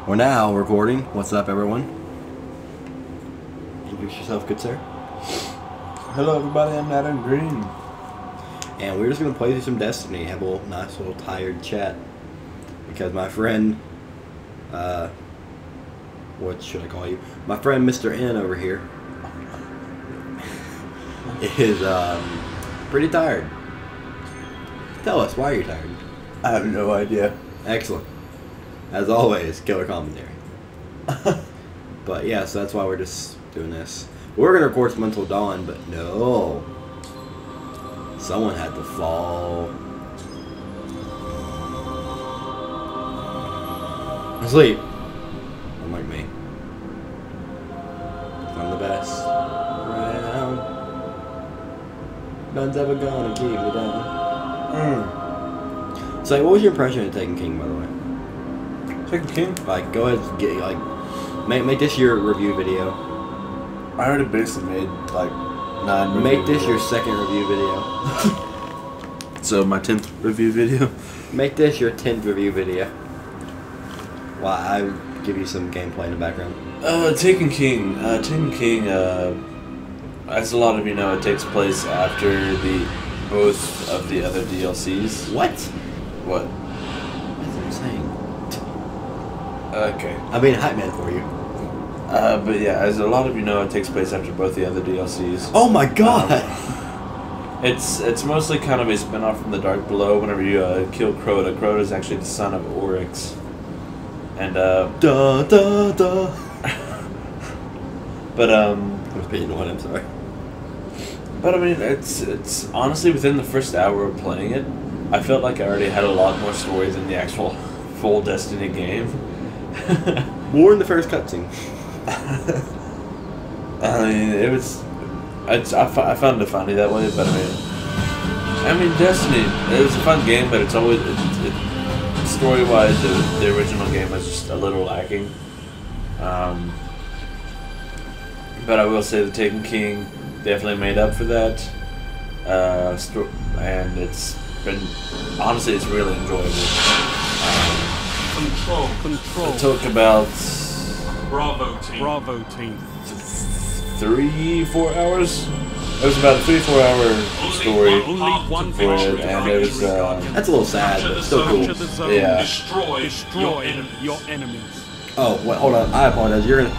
We're now recording. What's up, everyone? Introduce yourself, good sir. Hello, everybody. I'm Adam Green. And we're just going to play through some Destiny. Have a nice little tired chat. Because my friend, what should I call you? My friend Mr. N over here is pretty tired. Tell us, why are you tired? I have no idea. Excellent. As always, killer commentary. But yeah, so that's why we're just doing this. We're going to record some until dawn, but no. Someone had to fall asleep. Unlike me. I'm the best around. None's ever gonna keep me down. So, what was your impression of Taken King, by the way? Taken King? Like, go ahead and get, like, make this your review video. I already basically made, like, 9 Make this videos. your second review video. So, my 10th review video? Make this your 10th review video. Well, I give you some gameplay in the background. Taken King. As a lot of you know, it takes place after both of the other DLCs. What? What? That's what I'm saying. Okay. I mean, hype man for you. But yeah, as a lot of you know, it takes place after both the other DLCs. Oh my god! It's mostly kind of a spin-off from the Dark Below. Whenever you kill Crota, Crota is actually the son of Oryx, and Da da da. but I was being one. I'm sorry. But I mean, it's honestly within the first hour of playing it, I felt like I already had a lot more story than the actual full Destiny game. More in the first cutscene. I mean, I found it funny that way, but I mean, Destiny, it was a fun game, but it's always, story-wise, the original game was just a little lacking. But I will say the Taken King definitely made up for that. And it's been, honestly, it's really enjoyable. Control. It took about Bravo team. 3-4 hours. It was about a 3-4 hour story Only one for it, and it was That's a little sad, but still cool. Yeah. Destroy your enemies. Oh, wait, hold on. I apologize. You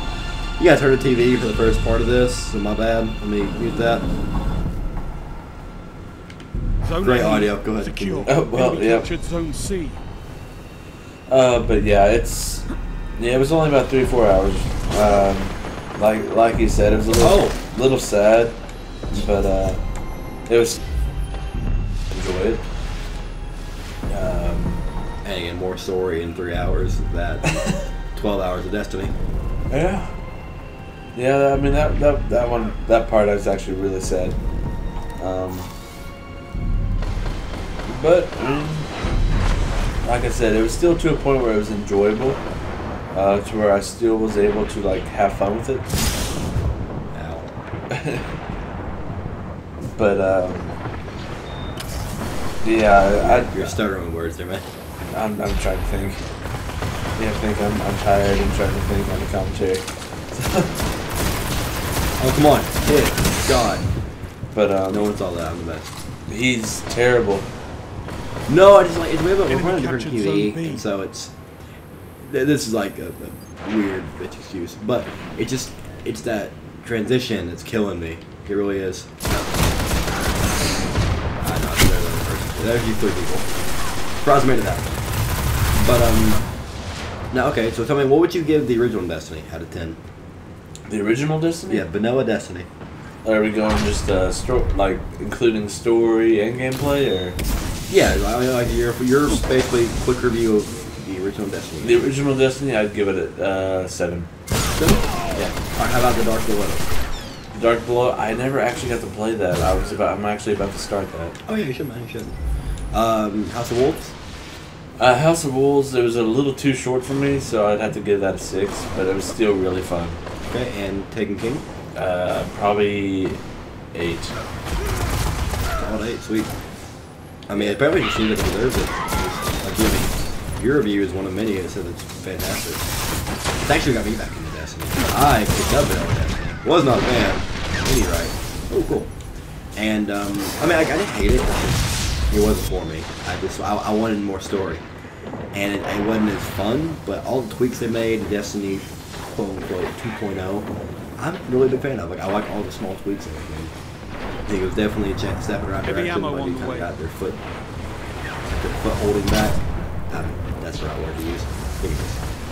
guys heard the TV for the first part of this, so my bad. Let me mute that. Zone Great A audio. Go ahead. Secure. Oh, well, Enemy yeah. captured Zone C. But yeah, it was only about 3-4 hours. Like you said, it was a little sad, but it was enjoy it. And again, more story in 3 hours of that. 12 hours of Destiny. Yeah. Yeah, I mean that part I was actually really sad. But I mean, like I said, it was still to a point where it was enjoyable, to where I still was able to like have fun with it. Ow. But yeah, You're stuttering with words there, man. I'm trying to think. Yeah, I think I'm tired and trying to think on the commentary. Oh, come on. Hit it. God. But No one saw that. I'm the best. he's terrible. No, I just like we're running a different captured Zone TV, B. and so it's this is like a weird bitch excuse, but it's that transition that's killing me. It really is. I know it's better than the first. There's you 3 people. Surprised made it that. But now okay, so tell me, what would you give the original Destiny out of 10? The original Destiny? Yeah, vanilla Destiny. Are we going just like including story and gameplay, or Yeah, like your basically quick review of the original Destiny. the original Destiny? I'd give it a 7. Yeah. Alright, how about the Dark Below? Dark Below. I never actually got to play that. I'm actually about to start that. Oh yeah, you should, man. You should. House of Wolves. House of Wolves. It was a little too short for me, so I'd have to give that a 6. But it was still really fun. Okay, and Taken King. Probably 8. All 8, sweet. I mean, it probably just seems like it deserves it. Like Jimmy. your review is one of many that said it's fantastic. It's actually got me back into Destiny. I picked up Vanilla Destiny. Was not a fan. Any right. Oh, cool. And I mean, I didn't hate it. It wasn't for me. I wanted more story, and it wasn't as fun. But all the tweaks they made in Destiny, quote unquote 2.0, I'm a really big fan of. Like I like all the small tweaks in it. I think it was definitely a step in the right direction, but they kind of got their foot holding back. That's the right word to use.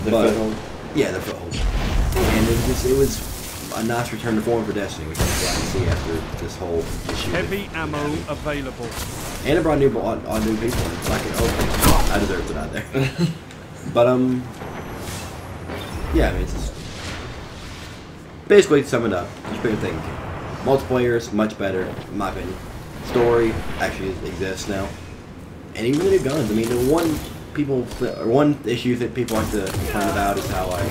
The foothold. Yeah, the foothold. And it was a nice return to form for Destiny, which I'm glad to see after this whole issue. Heavy ammo available. And it brought new people. It's like, oh, I deserve to die there. But yeah, I mean, it's just, basically to sum it up, just bigger thing. Multiplayer is much better, in my opinion. Story actually exists now, and even the new guns. I mean, the one issue that people like to complain about is how like,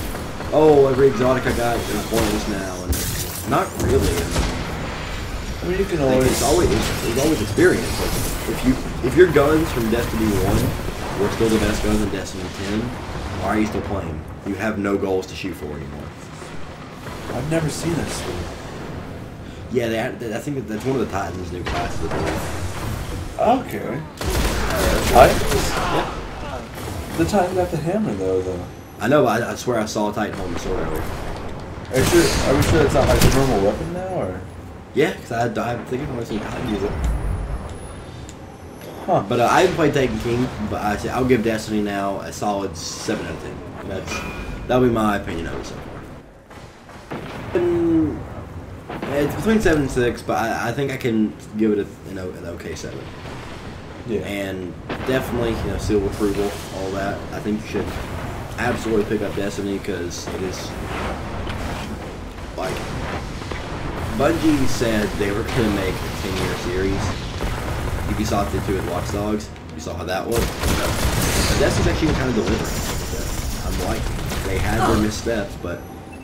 oh, every exotic I got is pointless now, and not really. I mean, you can always. It's always experience. Like, if your guns from Destiny 1 were still the best guns in Destiny 10, why are you still playing? You have no goals to shoot for anymore. I've never seen this. Yeah, I think that's one of the Titans' new classes, I believe. Okay. Titans? Yeah. The Titan got the hammer though. I know, but I swear I saw a Titan holding the sword earlier. Are we sure it's not like a normal weapon now, or? Yeah, because I think I've only seen Titan use it. Huh. But I haven't played Taken King, but I'll give Destiny now a solid 7 out of 10. That'll be my opinion of it so far. And it's between 7 and 6, but I think I can give it an okay 7. Yeah. And definitely, seal of approval, all that. I think you should absolutely pick up Destiny because it is like Bungie said they were going to make a 10-year series. Ubisoft did too with Watch Dogs. You saw how that was. But Destiny's actually kind of delivering. I'm like, they had their missteps, but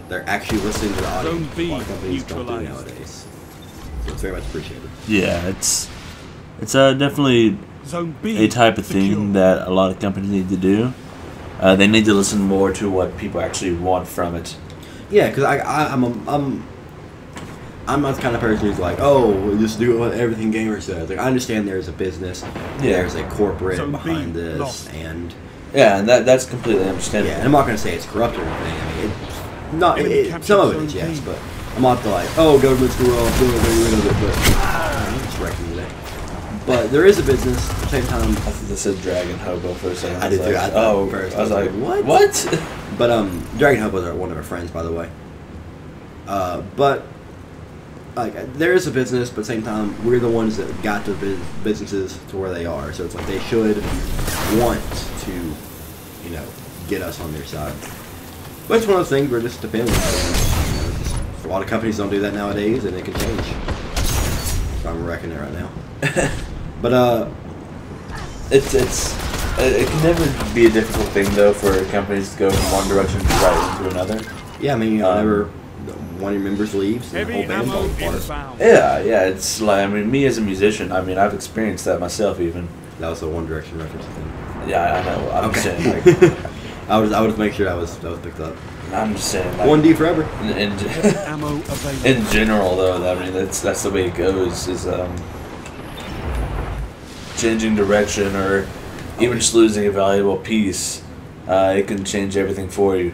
they're actually listening to the audience. A lot of companies don't do nowadays. So it's very much appreciated. Yeah, it's definitely a type of thing that a lot of companies need to do. They need to listen more to what people actually want from it. Yeah, because I'm not the kind of person who's like, oh, just do what everything gamer says. Like, I understand there's a business, there's a corporate behind this, and and that's completely understandable. Yeah, and I'm not going to say it's corrupt or anything. I mean, some of it is, yes, but I'm not like, oh, government's corrupt, get rid of it, but I'm just wrecking today. But there is a business. At the same time, I thought this said Dragon Hobo for a second. I did too. I was like, what? What? But Dragon Hobos are one of our friends, by the way. But like, there is a business, but at the same time, we're the ones that got the businesses to where they are. So it's like they should want to, get us on their side. But it's one of those things where it just depends. A lot of companies don't do that nowadays, and it can change. So I'm wrecking it right now. But it can never be a difficult thing though for companies to go from one direction right into another. Yeah, I mean, whenever one of your members leaves, and the whole band falls apart. Yeah, it's like, I mean, me as a musician, I mean, I've experienced that myself even. That was a One Direction reference thing. Yeah, I know. I'm just saying, like, I would make sure that was picked up. I'm just saying, like, 1D forever. In general, though, I mean, that's the way it goes. Is changing direction or even just losing a valuable piece, it can change everything for you.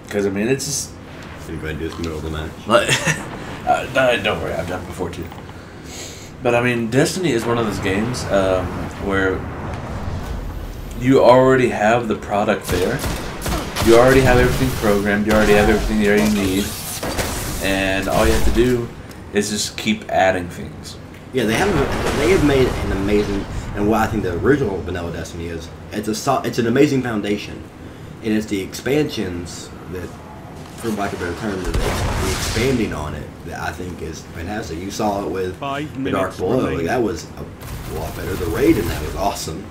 Because I mean, it's just. You go ahead and do this in the middle of the match. No, don't worry, I've done it before too. But I mean, Destiny is one of those games where you already have the product there. You already have everything programmed. You already have everything there you need, and all you have to do is just keep adding things. Yeah, they have made an amazing, and what I think the original Vanilla Destiny is, it's an amazing foundation, and it's the expansions that, for lack of a better term, the expanding on it that I think is fantastic. You saw it with The Dark Below. Like, that was a lot better. The raid in that was awesome.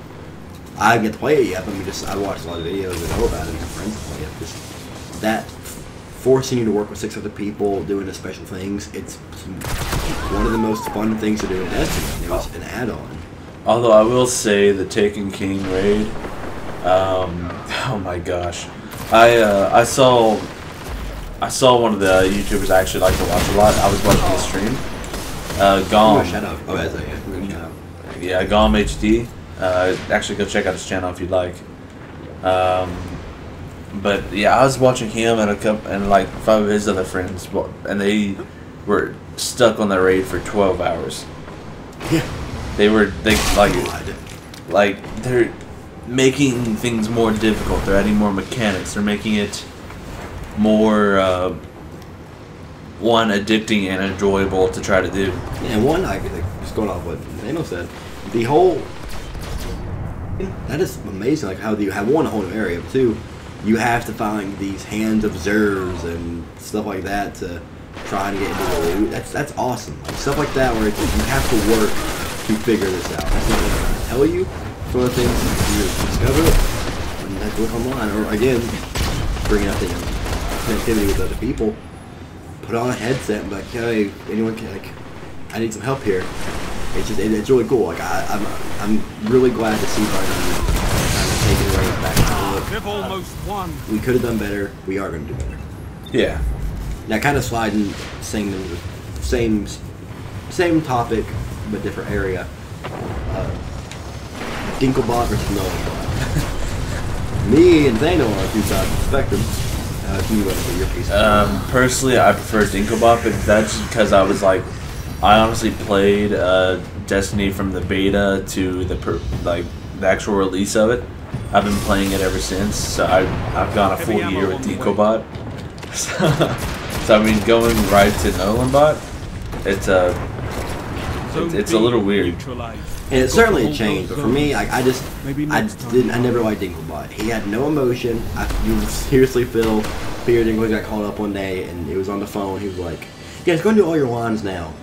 I haven't get to play it yet, but I watched a lot of videos and know about it and have friends play it. Just that forcing you to work with 6 other people, doing the special things, it's one of the most fun things to do in Destiny. It was an add-on. Although I will say the Taken King raid Oh my gosh, I saw one of the YouTubers I actually like to watch a lot. I was watching his stream. Gom. Shout out. Oh, that's it. Yeah. Yeah, Gom HD. Actually, go check out his channel if you'd like. But yeah, I was watching him and like 5 of his other friends, and they were stuck on the raid for 12 hours. Yeah. They they're making things more difficult. They're adding more mechanics. They're making it more addicting and enjoyable to try to do. And one, just going off what Daniel said, the whole that is amazing. Like how you have one, a whole new area, but two, you have to find these hand observers and stuff like that to try and get into the loot. That's awesome. Like, stuff like that where it's like you have to work to figure this out. That's not what I'm tell you. Some of the things you discover and have to look online, or again, bringing up the connectivity with other people. Put on a headset and be like, hey, anyone can, like, I need some help here. It's really cool. Like I'm really glad to see Bungie kind of taking the reins back. They've almost won. We could have done better. We are going to do better. Yeah. Now, kind of sliding same topic but different area. Dinklebot versus Nullbot. Me and Zano are on two sides of the spectrum. Can you put your piece? Personally, I prefer Dinklebot, but that's just because I honestly played Destiny from the beta to the actual release of it. I've been playing it ever since, so I've gone a full year with Dinklebot. So I mean, going right to Nolanbot, it's a little weird. And it's certainly a change, but for me, I never liked Dinklebot. He had no emotion. You seriously feel Peter Dinklage got called up one day, and it was on the phone. He was like, "Yeah, it's going to do all your lines now,"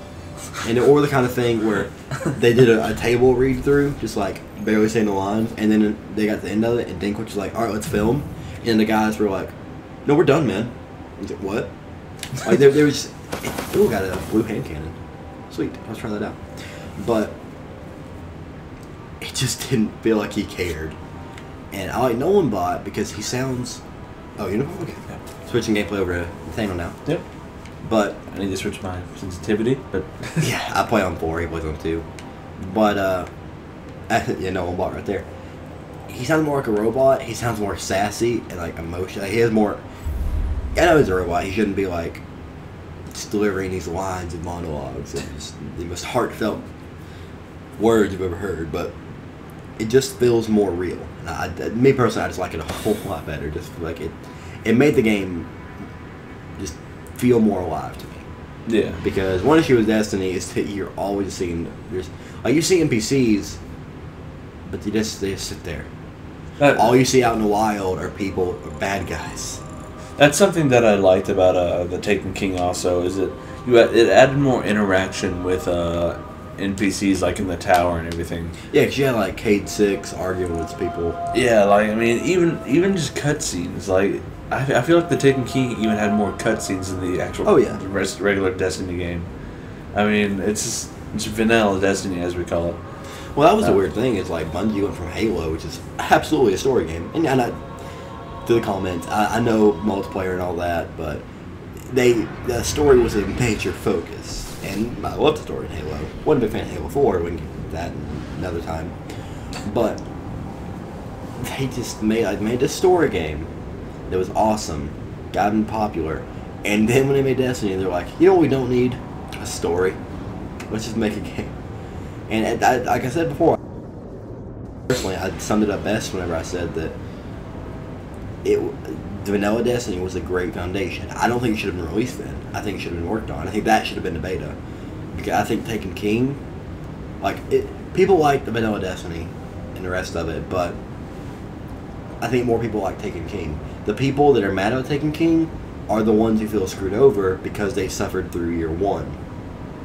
or the kind of thing where they did a table read through, just like barely saying the lines, and then they got to the end of it, and Dinklage was like, "All right, let's film," and the guys were like, "No, we're done, man." I was like, "What?" Like there was, ooh, got a blue hand cannon. Sweet, let's try that out. But it just didn't feel like he cared. And I like Nolanbot because he sounds... Oh, uniform? Okay. Yeah. Switching gameplay over to Nathaniel now. Yep. But... I need to switch my sensitivity, but... yeah, I play on 4, he plays on 2. But, yeah, Nolanbot right there. He sounds more like a robot. He sounds more sassy and, like, emotional. He has more... I know he's a robot. He shouldn't be, like, just delivering these lines and monologues. It's the most heartfelt words you've ever heard, but it just feels more real. Me personally, I just like it a whole lot better. Just like it made the game just feel more alive to me. Yeah. Because one issue with Destiny is that you're always seeing you see NPCs, but they just sit there. All you see out in the wild are people or bad guys. That's something that I liked about the Taken King also, is that it added more interaction with NPCs like in the tower and everything. Yeah, because you had like Cade 6 arguing with people. Yeah, like I mean, even just cutscenes. Like I feel like the Taken King even had more cutscenes than the actual regular Destiny game. I mean, it's vanilla Destiny as we call it. Well, that was the weird thing. Is like Bungie went from Halo, which is absolutely a story game, and to the comments, I know multiplayer and all that, but the story was a major focus. And I love the story in Halo. Wasn't a big fan of Halo 4. We can get into that another time. But they just made this story game that was awesome, gotten popular, and then when they made Destiny, they're like, you know what we don't need? A story. Let's just make a game. And like I said before, personally, I summed it up best whenever I said that the vanilla Destiny was a great foundation. I don't think it should have been released then. I think it should have been worked on. I think that should have been the beta. Because I think Taken King, people like the vanilla Destiny and the rest of it, but I think more people like Taken King. The people that are mad at Taken King are the ones who feel screwed over because they suffered through year one.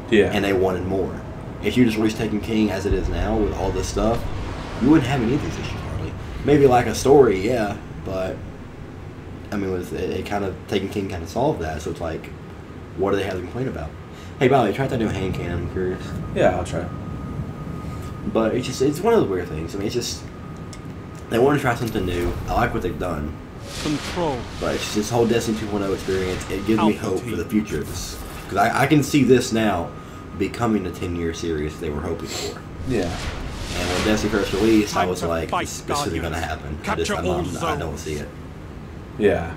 Yeah. And they wanted more. If you just release Taken King as it is now with all this stuff, you wouldn't have any of these issues hardly. Maybe like a story, yeah, but I mean, it kind of Taken King kind of solved that. So it's like, what do they have to complain about? Hey, by the way, try that new hand cannon. I'm curious. Yeah, I'll try. But it's one of the weird things. I mean, it's just They want to try something new. I like what they've done. Control. But it's this whole Destiny 2.0 experience. It gives me hope for the future of this. Because I can see this now becoming a 10-year series they were hoping for. Yeah. And when Destiny first released, I was like, this isn't going to happen. I don't see it. Yeah.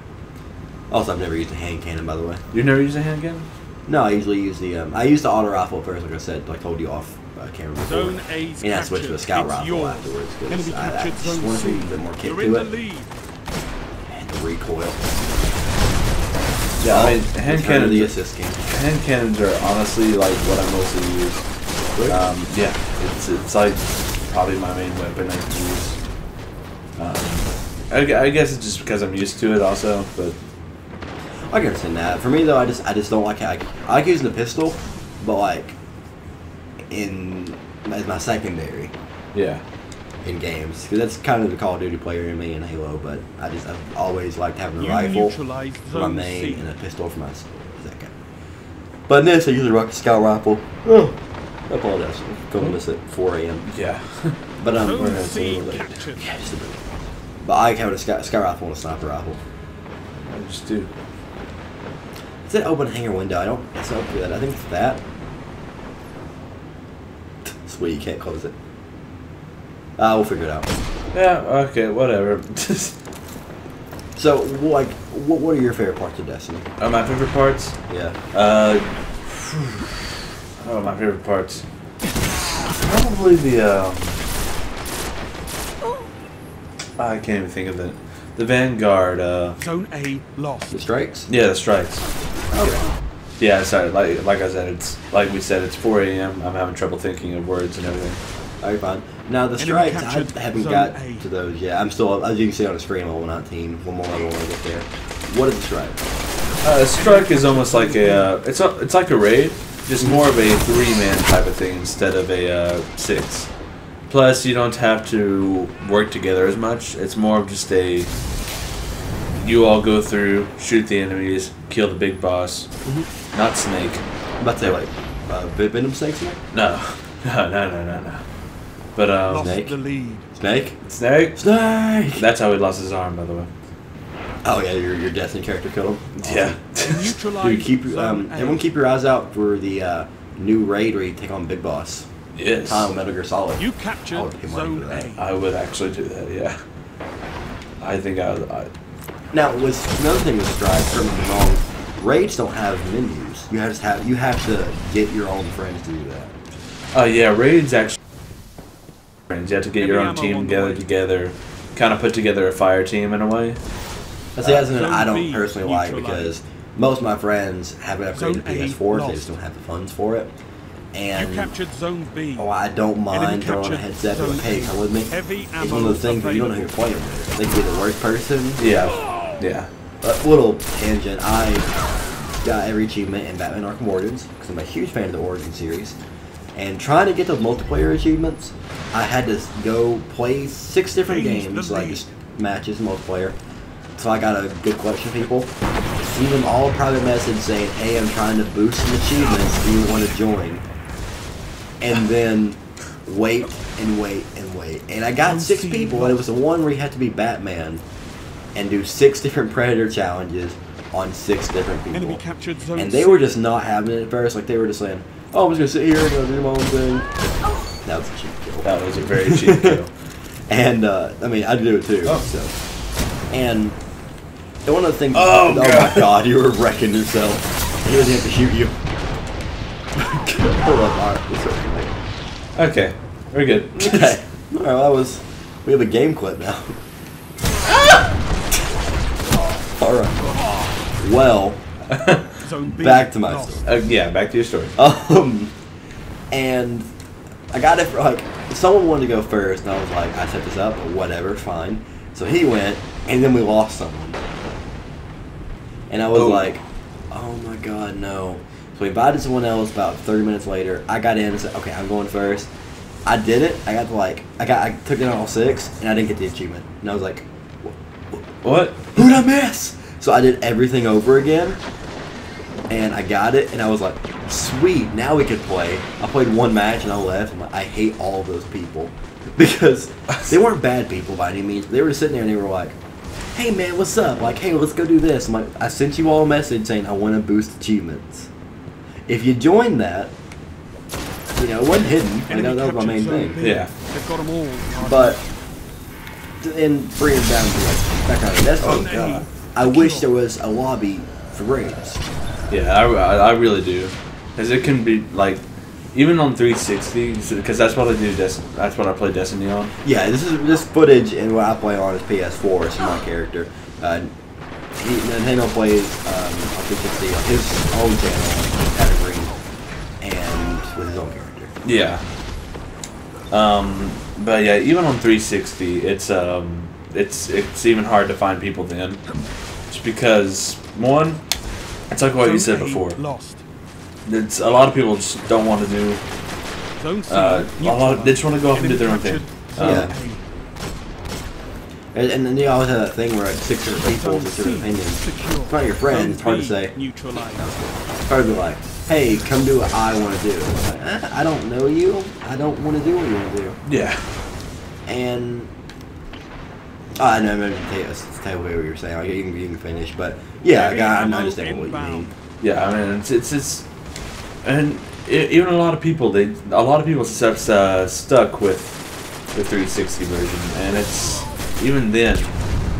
Also, I've never used a hand cannon, by the way. You've never used a hand cannon? No, I usually use the I used the auto rifle first, like I said, like I told you off camera before. And I switched to the scout rifle afterwards because I just want to be a bit more kick to it. And the recoil. Yeah, I mean, hand cannons. The assist game. Hand cannons are honestly like what I mostly use. Yeah, it's like probably my main weapon I can use. I guess it's just because I'm used to it also, but. I can understand that. For me though, I just don't like I like using the pistol, but like as my secondary. Yeah. In games, because that's kind of the Call of Duty player in me in Halo. But I've always liked having a rifle for my main and a pistol for my second. But in this, I usually rock the scout rifle. Oh, I apologize. I'm filming this at 4 a.m. Yeah. But we're gonna a little late. Yeah, just a bit. But I like having a scout rifle and a sniper rifle. I just do. It's an open hangar window. I don't. It's not good. I think it's that. Sweet, you can't close it. We'll figure it out. Yeah. Okay. Whatever. So, like, what are your favorite parts of Destiny? My favorite parts? Yeah. Oh, my favorite parts. Probably the I can't even think of it. The Vanguard. Zone A lost. The strikes? Yeah, the strikes. Okay. Yeah, sorry. Like I said, like we said, it's 4 a.m. I'm having trouble thinking of words and everything. Alright, fine. Now the strikes, I haven't got to those yet. I'm still, as you can see on the screen, level 19. One more level when I get there. What is the strike? A strike is almost like a it's like a raid, just more of a 3-man type of thing instead of a 6. Plus, you don't have to work together as much. It's more of just a you all go through, shoot the enemies, kill the big boss. Not Snake. I'm about to say like Venom Snake? No. No. But Snake. The lead. Snake. Snake. That's how he lost his arm, by the way. Oh yeah, your Destiny character killed him. Awesome. Yeah. Dude, keep everyone keep your eyes out for the new raid where you take on Big Boss. Yes. Metal Gear Solid. You captured Zone A. I would actually do that. Yeah. I think I would. Now, another thing with Stride, correct me if I'm wrong, raids don't have menus. You have to get your own friends to do that. Yeah, raids actually. You have to get your own team together, kind of put together a fire team in a way. That's something I don't personally like because most of my friends have upgraded PS4s, they just don't have the funds for it. And you captured Zone B. Oh, I don't mind throwing a headset to like, hey, come with me. It's one of those things where you don't know who you're playing with. They could be the worst person. Yeah. A little tangent. I got every achievement in Batman Arkham Origins because I'm a huge fan of the Origin series. And trying to get those multiplayer achievements, I had to go play 6 different games, like just matches, multiplayer. So I got a good collection of people. See them all private message saying, hey, I'm trying to boost some achievements, do you want to join? And then wait. And I got 6 people, and it was the one where you had to be Batman and do 6 different Predator challenges on 6 different people. And they were just not having it at first, like they were just saying, oh, I'm just going to sit here and do my own thing. That was a cheap kill. That was a very cheap kill. And, I mean, I'd do it too. Oh. So. And one of the things... Oh my God, you were wrecking yourself. He doesn't have to shoot you. Hold up, alright. It's okay. Okay, we're good. Okay. Alright, we have a game clip now. Alright. Well, back to my story. Yeah, back to your story. And I got it for, like, someone wanted to go first, and I was like, I set this up, whatever, fine. So he went, and then we lost someone. And I was like, oh my God, no. So we invited someone else about 30 minutes later. I got in and said, okay, I'm going first. I did it. I got to I took down all 6, and I didn't get the achievement. And I was like, what? Who'd I miss? So I did everything over again, and I got it, and I was like, sweet, now we could play. I played 1 match, and I left. I'm like, I hate all those people. because they weren't bad people by any means. They were sitting there and they were like, "Hey man, what's up? Like, hey, let's go do this." I'm like, I sent you all a message saying I want to boost achievements. If you joined that, you know, it wasn't hidden. Like, that was my main thing. Yeah. They've got them all. But and bringing it down to like that kind of Destiny, I wish there was a lobby for raids. Yeah, I really do, because it can be like, even on 360, because that's what I do. That's what I play Destiny on. Yeah, this footage and what I play on is PS4. It's my character. Nintendo plays on 360 on his own channel, category, and with his own character. Yeah. But yeah, even on 360, it's even hard to find people then, just because one, it's like what you said before. Lost. It's a lot of people just don't want to do. They just want to go off and do their own thing. Yeah. And then you always have that thing where like 600 people with different opinions. In front of your friends, it's hard to say. It's hard to be like, hey, come do what I want to do. It's like, I don't know you. I don't want to do what you want to do. Yeah. And I know I'm going to tell you what you were saying. Like, you can finish, but yeah, I understand what you mean. Yeah, I mean it's and even a lot of people stuck with the 360 version, and it's even then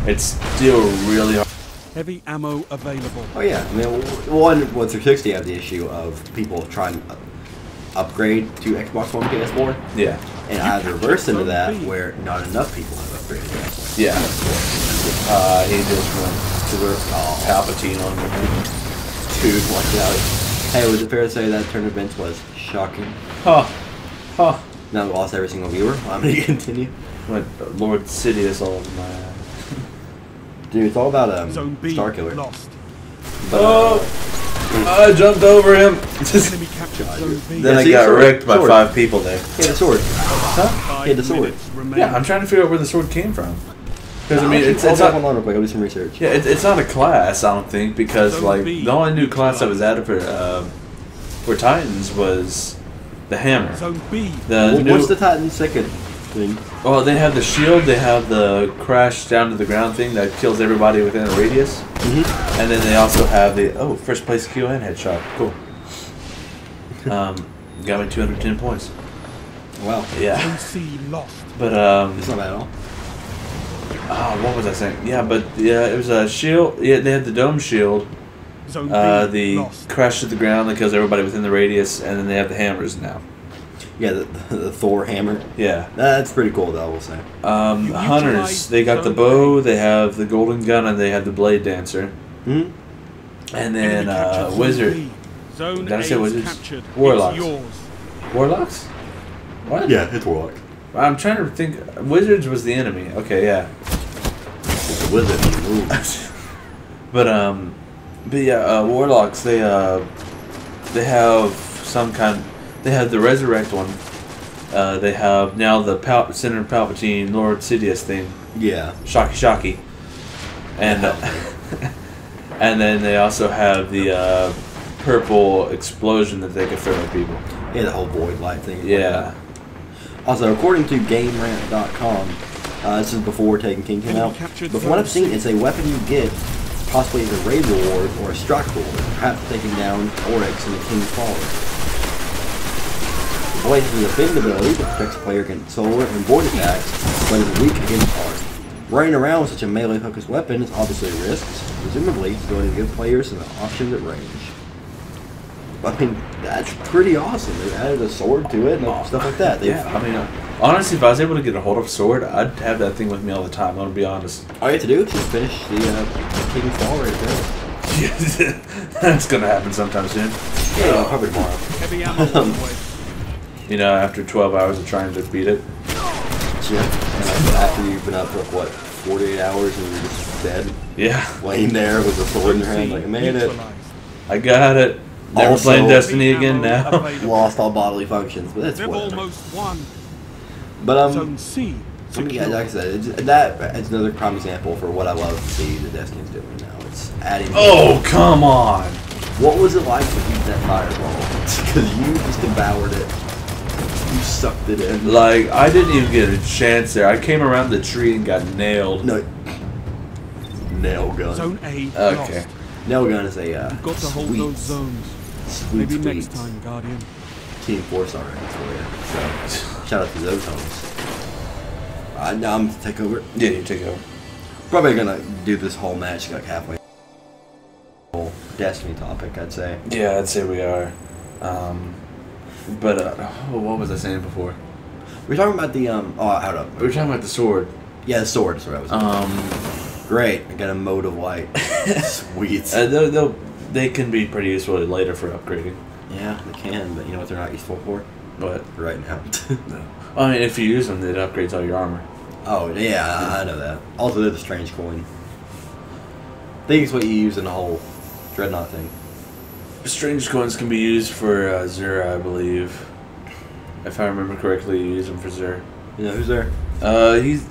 it's still really hard. Heavy ammo available. Oh yeah, I mean, one 360 have the issue of people trying to upgrade to Xbox One, PS4. Yeah. And I reverse into that where not enough people have upgraded to Xbox. Yeah. He just went Palpatine on me. Dude, watch out. Hey, was it fair to say that turn of events was shocking? Huh. Now we lost every single viewer. I'm gonna continue. Went Lord Sidious all over my ass. Dude, it's all about Zone B Star Killer. lost. But, I jumped over him. Enemy captured Zone B. Then I got wrecked by 5 people there. He had a sword. Huh? He had the sword. Yeah, I'm trying to figure out where the sword came from. Because I mean, it's not. not. Hold on real quick. I'll do some research. Yeah, it's not a class. I don't think, because like the only new class that was added for Titans was the hammer. Zone B. What's the Titan's second thing? Well, they have the shield. They have the crash down to the ground thing that kills everybody within a radius. Mm-hmm. And then they also have the first place kill and headshot. Cool. Got me 210 points. Wow. Yeah. Zone C lost. It's But not bad at all. what was I saying? Yeah, but yeah, it was a shield. Yeah, they had the dome shield. Zone B The lost. crash to the ground that kills everybody within the radius, and then they have the hammers now. Yeah, the Thor hammer. Yeah. That's pretty cool, though, I will say. Hunters, they got the bow, they have the golden gun, and they have the blade dancer. Hmm. And then wizard. Zone Did I A say wizards? captured. Warlocks. It's yours. Warlocks? What? Yeah, it's Warlock. I'm trying to think. Wizards was the enemy. Okay, yeah. It's a wizard. Ooh. But yeah, warlocks. They have some kind. They have the resurrect one. They have now the Senator Palpatine, Lord Sidious thing. Yeah. Shocky. And and then they also have the purple explosion that they can throw at people. Yeah, the whole void light thing. Yeah. Also, according to GameRant.com, this is before Taken King came out. But from what I've seen, it's a weapon you get possibly as a raid reward or a strike reward, perhaps taking down Oryx in the King's Fall. The blade has an defend ability that protects a player against solar and void attacks, but is weak against arc. Running around with such a melee-focused weapon is obviously a risk, presumably it's going to give players some options at range. I mean, that's pretty awesome. They added a sword to it and stuff like that. Yeah, I mean, honestly, if I was able to get a hold of a sword, I'd have that thing with me all the time. I'm gonna be honest. All you have to do is just finish the King's Fall right there. That's gonna happen sometime soon. Yeah, probably tomorrow. Heavy ammo on the way. You know, after 12 hours of trying to beat it. Yeah. And after you've been up for what, 48 hours and you're just dead, Yeah, laying there with a sword in your hand, like I made it. I got it. Never Also- playing Destiny again now. Lost all bodily functions, but that's They've whatever. almost won. But Zone C I mean, yeah, secure. like I said, it's another prime example for what I love to see the Destiny's doing now. It's adding. Oh, come on. What was it like to eat that fireball? Because you just devoured it. You sucked it in. Like, I didn't even get a chance there. I came around the tree and got nailed. No. Nail gun. Zone A Okay. lost. Nail gun is a You've got to hold sweet, those zones. sweet, Maybe sweet next time, Guardian. Team 4-star ranks for you. So, shout out to those homies. Now I'm gonna take over. Yeah, you take over. Probably gonna do this whole match like halfway. Whole Destiny topic, I'd say. Yeah, I'd say we are. What was I saying before? We're talking about the hold up. We were talking about the sword. Yeah, the sword is what I was. Great, I got a mode of light. Sweet. They can be pretty useful later for upgrading. Yeah, they can, but you know what they're not useful for? But Right now. I mean, if you use them, it upgrades all your armor. Oh, yeah, I know that. Also, they're the strange coin. I think it's what you use in the whole Dreadnought thing. Strange coins can be used for Zur, I believe. If I remember correctly, you use them for Zur. You know who's there? He's.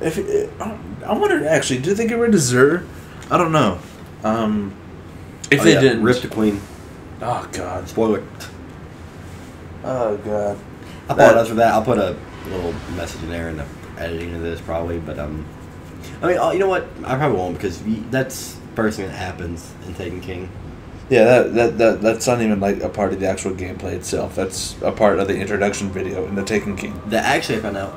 I wonder actually, do they get rid of Zur? I don't know. If they didn't, Rip the Queen. Oh God. Spoiler. Oh God. I apologize for that. I'll put a little message in there in the editing of this probably, but I mean, you know what? I probably won't because that's the first thing that happens in Taken King. Yeah, that's not even like a part of the actual gameplay itself. That's a part of the introduction video in the Taken King. That actually I found out.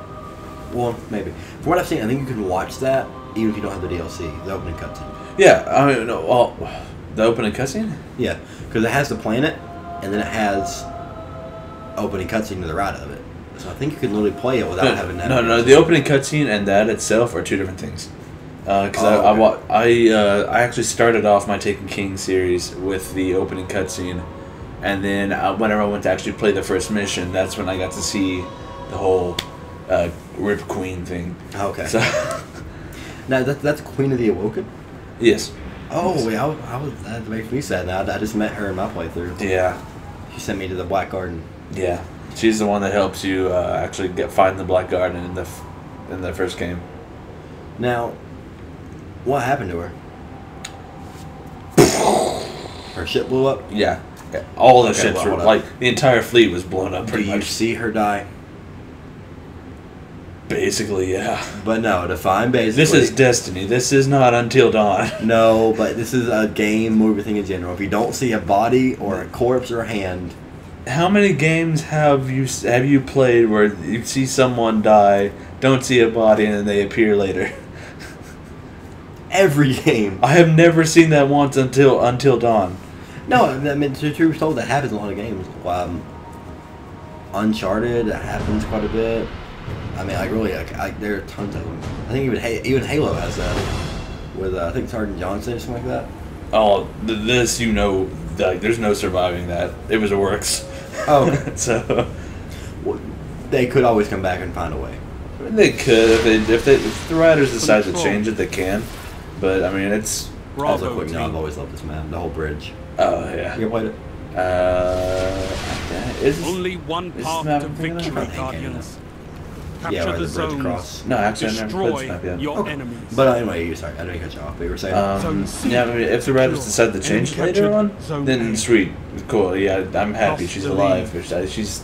Well, maybe. From what I've seen, I think you can watch that even if you don't have the DLC, the opening cutscene. Yeah, I mean, no, well, the opening cutscene. Yeah, because it has the planet, and then it has opening cutscene to the right of it. So I think you can literally play it without having that. No, the opening cutscene and that itself are two different things. Because I actually started off my Taken King series with the opening cutscene, and then whenever I went to actually play the first mission, that's when I got to see the whole Rip Queen thing. Okay. So, now that's Queen of the Awoken. yes. Oh, yeah, that makes me sad now. I just met her in my playthrough. Yeah. She sent me to the Black Garden. Yeah. She's the one that helps you actually find the Black Garden in the first game. Now, what happened to her? Her ship blew up? Yeah. All the Okay, ships well, were hold up. like the entire fleet was blown up Do pretty you much. see her die? Basically, yeah. But no, define basically. This is Destiny. This is not Until Dawn. No, but this is a game movie thing in general. If you don't see a body or a corpse or a hand, How many games have you played where you see someone die, don't see a body, and then they appear later? every game. I have never seen that once until Dawn. No, I mean, to be told, that happens in a lot of games. Uncharted, that happens quite a bit. I mean, like really, there are tons of them. I think even Halo has that with I think Sergeant Johnson or something like that. Oh, this like there's no surviving that. It was a works. Oh, okay. So They could always come back and find a way. they could if the writers decide to change it, they can. But I mean, it's Also, Bravo quick, team. no, I've always loved this map, the whole bridge. oh yeah. You ever played it? Is this, Only one This path map to I'm thinking of? victory, I think I Guardians. Yeah, Capture right, the the bridge zones. across. no, actually, I've never played Destroy this map yet. your Okay. enemies. But anyway, sorry, I didn't cut you off. But you were saying. Zone C Yeah, I mean, if the writers decide to change it later on, Zone then A. sweet, cool. Yeah, I'm happy Lost she's the alive.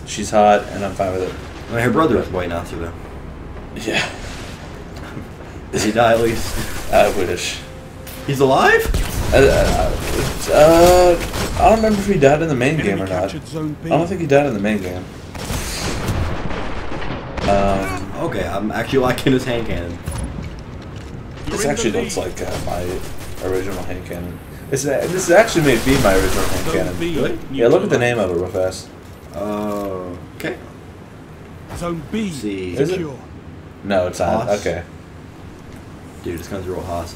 She's hot, and I'm fine with it. I mean, her brother was way nicer though. Yeah, Did he die at least? I wish. He's alive? I don't remember if he died in the main game Enemy or not. captured Zone B. I don't think he died in the main game. Okay, I'm actually liking his hand cannon. You're This in the actually looks lead. like my original hand cannon. This actually may be my original hand Zone cannon. B Really? Yeah, look at the name of it real fast. Okay. Zone B See. Is it? secure. No, it's not. Hoss. Okay. Dude, this gun's real Haas.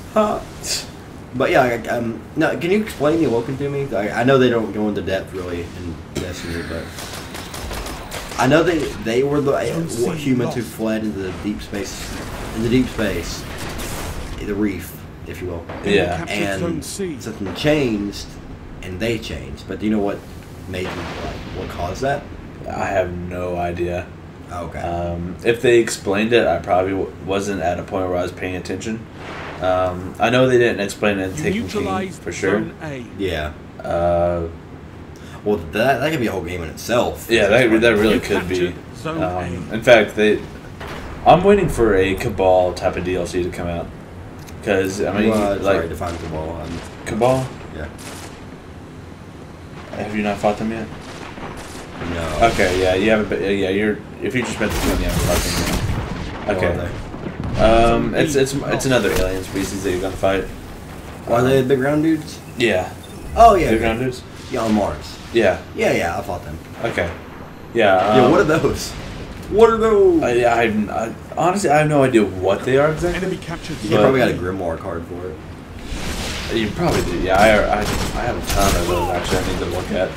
But yeah, no, can you explain the Awoken to me? I know they don't go into depth really in Destiny, but I know they were the humans who fled into the deep space, the reef, if you will. Enemy Yeah. captured Zone And C. something changed, and they changed. But do you know what made them, what caused that? I have no idea. Okay. If they explained it, I probably wasn't at a point where I was paying attention. I know they didn't explain it in You Taken King neutralized for sure. Zone A. Yeah. Well, that could be a whole game in itself. Yeah, that really You could be. captured Zone A. In fact, I'm waiting for a Cabal type of DLC to come out. Because, I mean, Well, like... sorry, define Cabal. Cabal? Yeah. Have you not fought them yet? No. Okay, yeah, you haven't. Yeah, you're. If you just met the team, you haven't fought them yet. Okay. It's another alien species that you're gonna fight. Are they the big round dudes? Yeah. Oh yeah. Big Okay. round dudes? Yeah, on Mars. Yeah. Yeah, I fought them. Okay. Yeah. Yeah, what are those? What are those? I honestly I have no idea what they are exactly. Enemy captured. You but- probably got a Grimoire card for it. You probably do. Yeah, I have a ton of those actually. I need to look at.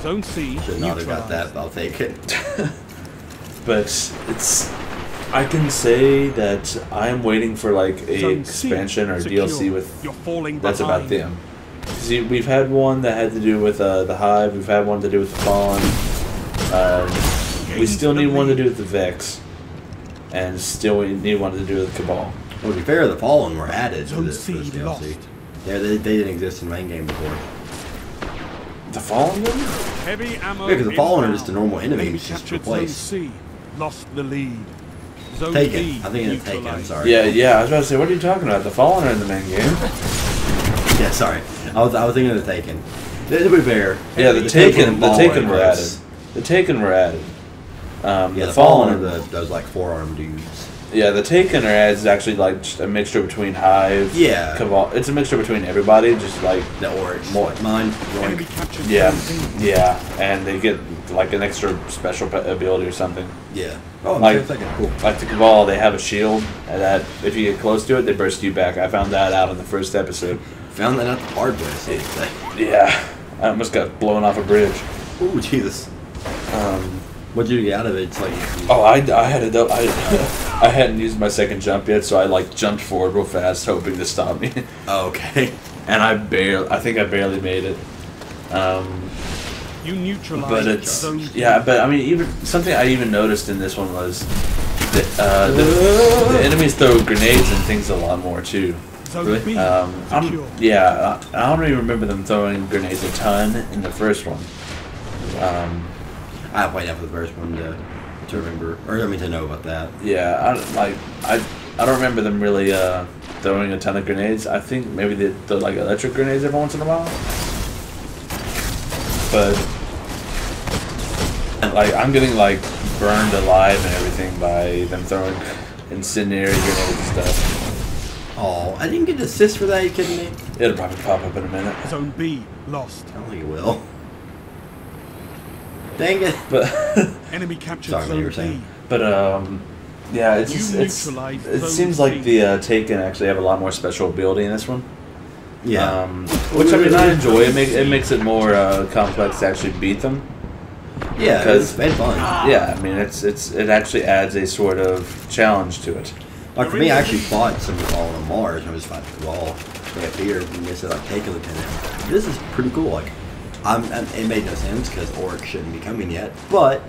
Zone C. Should not have got neutralized. that, but I'll take it. But it's. I can say that I'm waiting for like a Zone C expansion or secure. DLC with You're falling that's about behind. them. See, we've had one that had to do with the Hive. We've had one to do with the Fallen. We still need one to do with the Vex, and still we need one to do with the Cabal. Well, to be fair, the Fallen were added to Zone this C DLC. lost. Yeah, they didn't exist in the main game before. The Fallen one? Heavy ammo. Yeah, because the Fallen are inbound. just a normal enemy, Enemy it's just captured Zone replaced. C. Lost the lead. Zone Taken. B I think it's Taken, I'm neutralized. sorry. Yeah. I was about to say, what are you talking about? The Fallen are in the main game. Yeah, sorry. I was thinking of the Taken. To be fair. Yeah, the Taken were was- added. The Taken were added. Yeah, the the Fallen Fallen are those like forearm dudes. Yeah, the Taken are added is actually like just a mixture between Hive, Yeah. Cabal. It's a mixture between everybody, just like The Oryx. More- Like mine. Enemy Yoink. captured yeah, Zone B. yeah, and they get like an extra special ability or something. Yeah. Oh, Like- like, second. Cool. Like the Cabal, they have a shield and that if you get close to it, they burst you back. I found that out in the first episode. Found that out the hard way, so to say. Yeah, I almost got blown off a bridge. Ooh, Jesus. What'd you get out of it? It's like. Oh, I had a I hadn't used my second jump yet, so I like jumped forward real fast, hoping to stop me, Oh, okay. and I think I barely made it. You neutralized But it's Zone B. yeah, but I mean, even something I even noticed in this one was the enemies throw grenades and things a lot more too. Zone Really? B secure. I don't even remember them throwing grenades a ton in the first one. I played that for the first one to remember, or I mean to know about that. Yeah, I don't remember them really throwing a ton of grenades. I think maybe they throw like electric grenades every once in a while. But like I'm getting like burned alive and everything by them throwing incendiary grenades and stuff. Oh, I didn't get an assist for that. Are you kidding me? It'll probably pop up in a minute. Zone B lost. I don't think it will. Dang it. But Enemy captured Sorry, what you were Zone B. saying. but yeah, You it neutralized it Zone seems like C. the Taken actually have a lot more special ability in this one. Yeah. Which I mean I enjoy. It makes it more complex to actually beat them. Yeah, because- it's been fun. Yeah, I mean it actually adds a sort of challenge to it. Like for me, I actually fought some Fallen on Mars. I was fighting the wall. They appeared and they said like take a lieutenant. This is pretty cool. Like, it made no sense because Oryx shouldn't be coming yet, but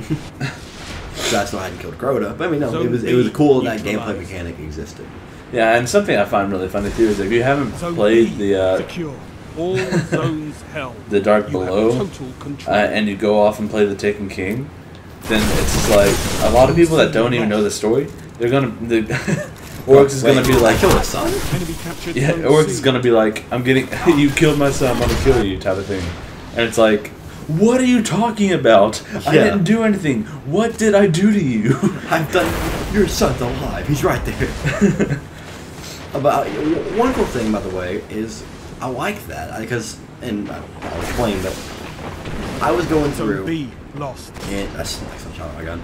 so I still hadn't killed Crota. But I mean, no, Zone it was B cool that gameplay neutralized. mechanic existed. Yeah, and something I find really funny too is if you haven't Zone played B the secure. All zones held. the Dark You have Below total control. and you go off and play the Taken King, then it's just like a lot of people that don't even know the story, Oryx is gonna be I like, killed a son. Enemy captured yeah, Zone Oryx C. is gonna be like, I'm getting, you killed my son, I'm gonna kill you, type of thing, and it's like, what are you talking about? I Yeah. didn't do anything. What did I do to you? I've done. Your son's alive. He's right there. About one cool thing, by the way, is I like that because, and I was playing, but I was going Zone through. B lost. And that's like some shot my gun.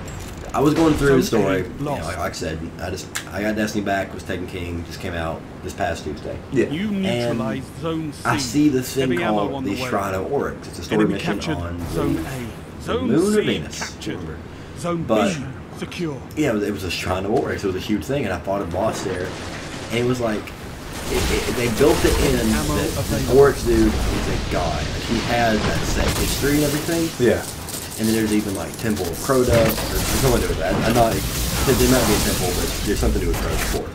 I was going through the Zone story. A You know, lost. like I said, I got Destiny back. Was Taken King. Just came out this past Tuesday. Yeah. You neutralized Zone C. I see this thing Heavy ammo on called the the way. Shrine of Oryx. It's a story Enemy mission captured on Zone the A. Zone moon C of Venus. captured. Remember. Zone But- B secure. Yeah, it was a Shrine of Oryx. It was a huge thing, and I fought a boss there, and it was like they built it in Ammo that available. the Oryx dude is a god. Like, he has that same history and everything. Yeah. And then there's even like Temple of Crota, or something to do with that. I'm not. There might be a temple, but there's something to do with Crota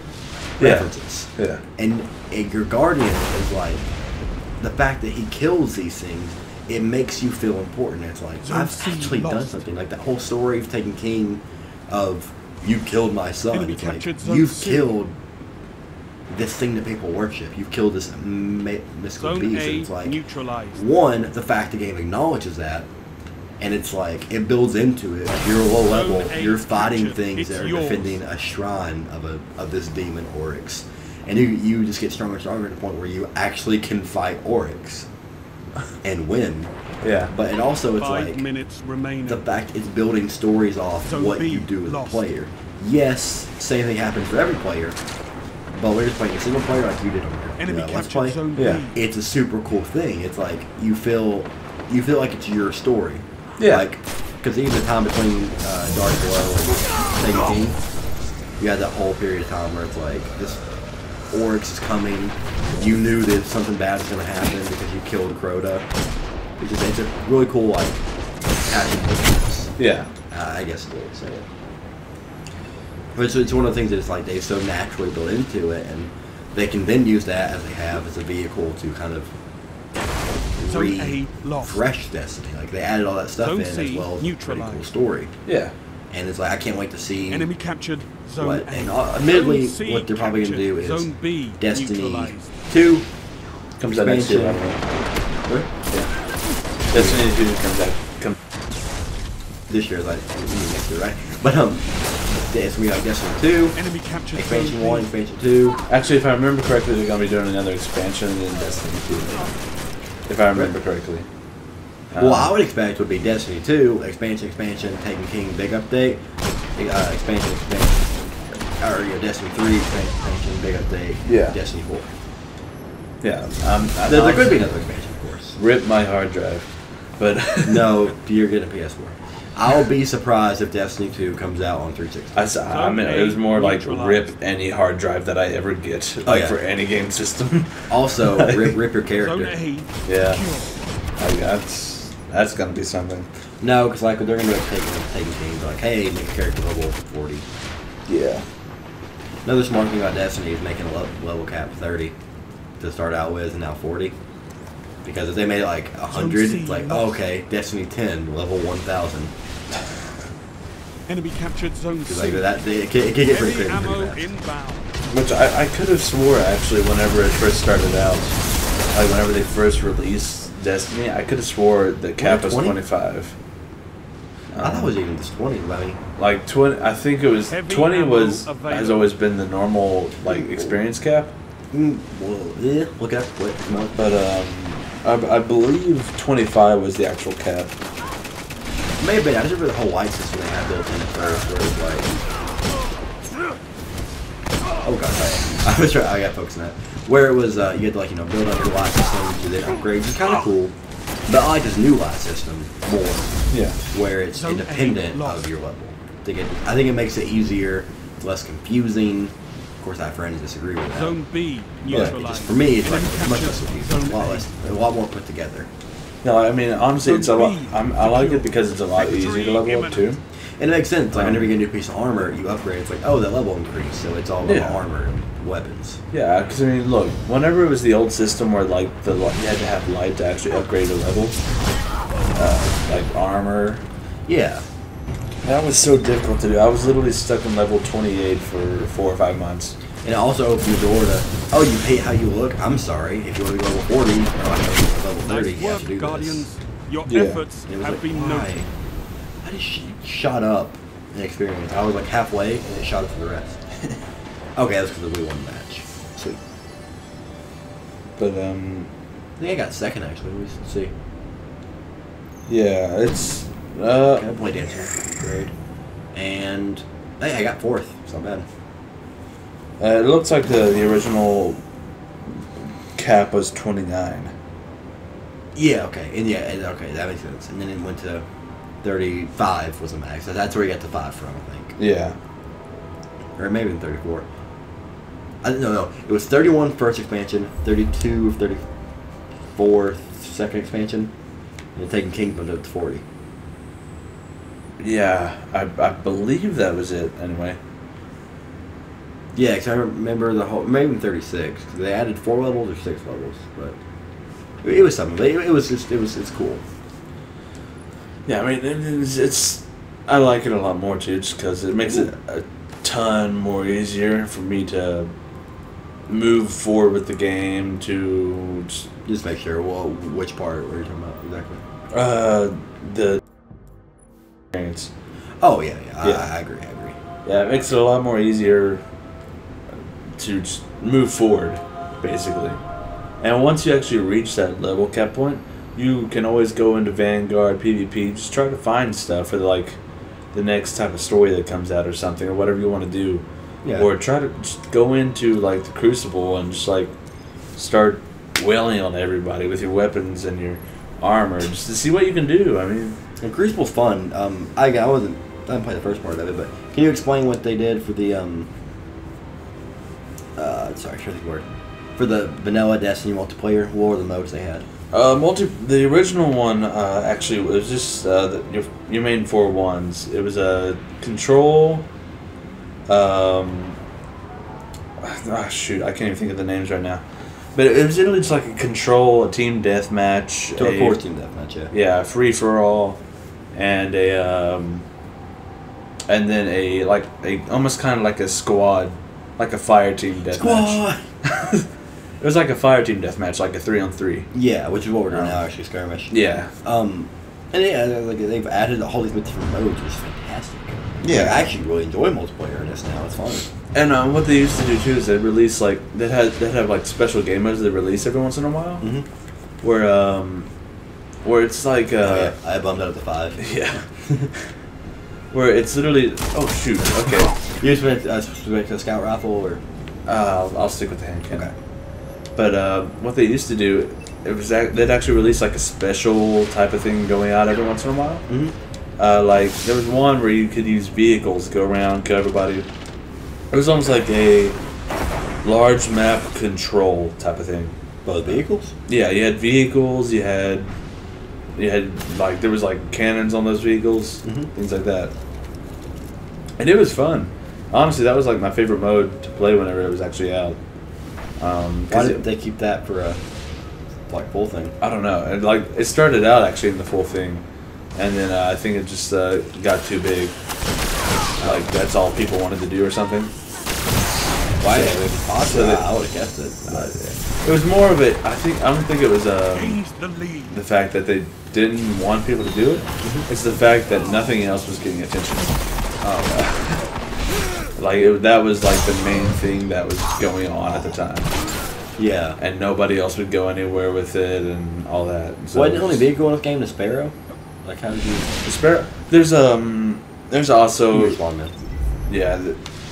for Yeah. references. Yeah. And your guardian is like the fact that he kills these things it makes you feel important. It's like, Zone I've C actually done lost. something. Like that whole story of Taken King, of you killed my son. Enemy It's like, captured Zone you've C. killed this thing that people worship. You've killed this mystical Zone beast. And A it's like, neutralized. one, the fact the game acknowledges that, and it's like it builds into it. If you're low level, A you're fighting captured. things It's that are yours. defending a shrine of this demon Oryx, and you just get stronger and stronger to the point where you actually can fight Oryx and win. Yeah. But it also it's 5 like minutes remaining. the fact it's building stories off Zone what B you do as a lost. player. Yes, same thing happens for every player, but we're just playing a single player like you did on your Enemy Let's captured Play. Zone Yeah. B. It's a super cool thing. It's like you feel like it's your story. Yeah. Like, because even the time between Dark Below and Taken King, you had that whole period of time where it's like this Oryx is coming. You knew that something bad was going to happen because you killed Crota. It's a really cool like action business. Yeah. I guess it would say it. But it's one of the things that it's like they so naturally built into it, and they can then use that as they have as a vehicle to kind of Zone A lost. refresh Destiny. Like they added all that stuff Zone in as C well as a pretty cool neutralized. story. Yeah. And it's like I can't wait to see Enemy captured Zone what. A. And admittedly, Zone C what they're probably going to do captured. is Zone B Destiny neutralized. 2 Comes out next year. expansion. What? Yeah. Destiny 2 comes out. This year, like next year, right? But it's gonna be like Destiny 2, Enemy captured expansion Zone 1, B. expansion 2. Actually, if I remember correctly, they're going to be doing another expansion in Destiny 2. If I remember correctly. Well, I would expect would be Destiny 2, expansion, Taken King, big update, expansion, or Destiny 3, expansion, big update, Yeah. Destiny 4. Yeah. There could be another expansion, of course. Rip my hard drive. But No, you're getting a PS4. I'll be surprised if Destiny 2 comes out on 360. I mean, it was more like Neutralized. rip any hard drive that I ever get, Oh, like yeah. for any game system. Also, rip your Zone character. A Yeah. secure. Like that's gonna be something. No, because like they're gonna take Taken King, like, hey, make a character level 40. Yeah. Another smart thing about Destiny is making a level cap 30 to start out with, and now 40. Because if they made it like 100, C it's like, lost. oh, okay, Destiny 10, level 1000. Enemy captured Zone Because C. like that, it can get pretty Heavy crazy ammo pretty fast. inbound. Which I could have swore actually whenever it first started out, like whenever they first released Destiny, I could have swore the cap was 20? 25. I thought it was even just 20, but I mean, Like 20, I think it was Heavy 20 ammo was has available. always been the normal like experience cap, well, yeah, look at what. but I believe 25 was the actual cap. Maybe, I just remember the whole light system they had built in at first, where it was like, oh god, sorry. I got focused on that. Where it was, you had to like, build up your light system to then upgrade, which is kind of cool. But I like this new light system more, Yeah. where it's Zone A independent lost. of your level. I think it makes it easier, it's less confusing. Of course, I have friends disagree with that. Zone B But it neutralized. just, for me, it's like Enemy it's much captured less confusing, Zone a lot more put together. No, I mean honestly, it's a lot. B, I like it because it's a lot easier to level up too. And it makes sense. Like whenever you get a new piece of armor, you upgrade. It's like, oh, that level increased, so it's all about Yeah. armor and weapons. Yeah, because I mean, look, whenever it was the old system where like you had to have light to actually upgrade the level, like armor, Yeah. that was so difficult to do. I was literally stuck in level 28 for 4 or 5 months. And it also opens the door to, oh, you hate how you look? I'm sorry. If you want to be level 40 or like level 30, Nice you have to do work, Guardians. this. Your Yeah. efforts And it was have like, been why? noted. I just shot up in experience. I was like halfway, and it shot up for the rest. Okay, that's because we won the match. Sweet. But I think I got second, actually. Let's see. yeah, it's Okay, I played dancer. Great. And hey, I got fourth. It's not bad. it looks like the original cap was 29. Yeah, okay. Okay, that makes sense. And then it went to 35 was the max. So that's where you got the 5 from, I think. Yeah. Or maybe even 34. No. It was 31 first expansion, 32 34 second expansion, and then Taken King bumped up to 40. Yeah, I believe that was it anyway. Yeah, because I remember the whole, maybe even 36, because they added 4 levels or 6 levels, but It was something, but it's cool. Yeah, I mean, it's I like it a lot more too, just because it makes it a ton more easier for me to move forward with the game. To just make sure. Well, which part were you talking about exactly? The experience. Oh yeah. Yeah. I agree. Yeah, it makes it a lot more easier to just move forward, basically. And once you actually reach that level cap point, you can always go into Vanguard, PvP, just try to find stuff for like the next type of story that comes out or something, or whatever you want to do. Yeah. Or try to just go into like the Crucible and just like start wailing on everybody with your weapons and your armor, just to see what you can do. I mean, and Crucible's fun. I didn't play the first part of it, but can you explain what they did for the sorry, sure the word. For the vanilla Destiny multiplayer, what were the modes they had? The original one actually it was just your main 4 ones. It was a control. Shoot, I can't even think of the names right now. But it was literally just like a control, a team deathmatch, To a core team deathmatch, yeah. Yeah, free for all, and and then a almost kind of like a squad, like a fire team deathmatch. It was like a fire team deathmatch, like a 3-on-3. Yeah, which is what we're doing now, actually, skirmish. Yeah. And yeah, like they've added all these different modes, which is fantastic. Yeah. Like, I actually really enjoy multiplayer in this now. It's fun. And what they used to do too is they'd release they'd have like special game modes they release every once in a while, where it's like yeah, I bummed out at the 5. Yeah. Where it's literally shoot, okay. You just went to a scout rifle or I'll stick with the hand cannon. Okay. But what they used to do, they'd actually release like a special type of thing going out every once in a while. Mm-hmm. Like there was one where you could use vehicles to go around, kill everybody. It was almost like a large map control type of thing. Both vehicles? Yeah, you had vehicles. You had like there was like cannons on those vehicles, things like that. And it was fun. Honestly, that was like my favorite mode to play whenever it was actually out. Why didn't they keep that for a full thing? I don't know. And like it started out actually in the full thing, and then I think it just got too big. Like that's all people wanted to do or something. Why? So I would have kept it. It was more of it. I don't think it was Gains the lead. the fact that they didn't want people to do it. It's the fact that nothing else was getting attention. That was like the main thing that was going on at the time. Yeah. And nobody else would go anywhere with it and all that. So Wasn't the only vehicle in this game the Sparrow? Like how did you? the Sparrow? There's also yeah.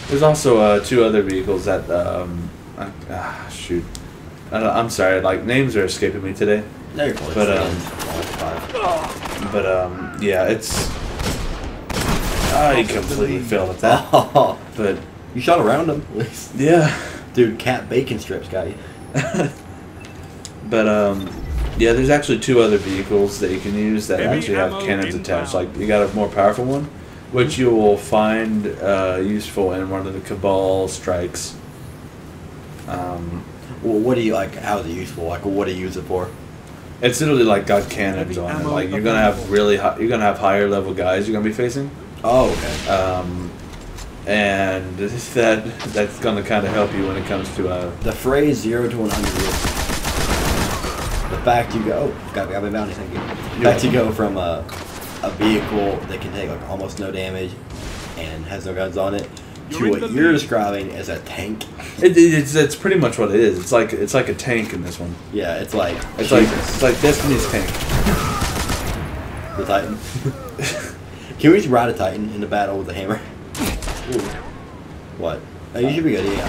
There's also 2 other vehicles that shoot. I'm sorry. Like names are escaping me today. No, you're close. But yeah, it's. I completely failed at that. Oh, But you shot around him at least. yeah. Dude, cat bacon strips got you. But yeah, there's actually 2 other vehicles that you can use that Heavy actually have ammo cannons inbound. attached. Like you got a more powerful one, which you will find useful in one of the Cabal strikes. Well, what do you like? How is it useful? Like, what do you use it for? It's literally like got cannons Heavy on it. ammo Like you're gonna have you're gonna have higher level guys you're gonna be facing. Oh, okay. And that's gonna kind of help you when it comes to The phrase 0 to 100 is the fact you go. Got me bounty. Thank you. The fact you go from a vehicle that can take like almost no damage and has no guns on it You're to in what the you're lead. describing as a tank. it's pretty much what it is. It's like a tank in this one. Yeah, it's like It's Jesus, like Destiny's tank. the Titan. Can we just ride a Titan in the battle with a hammer? Ooh. What? You should be good. Yeah.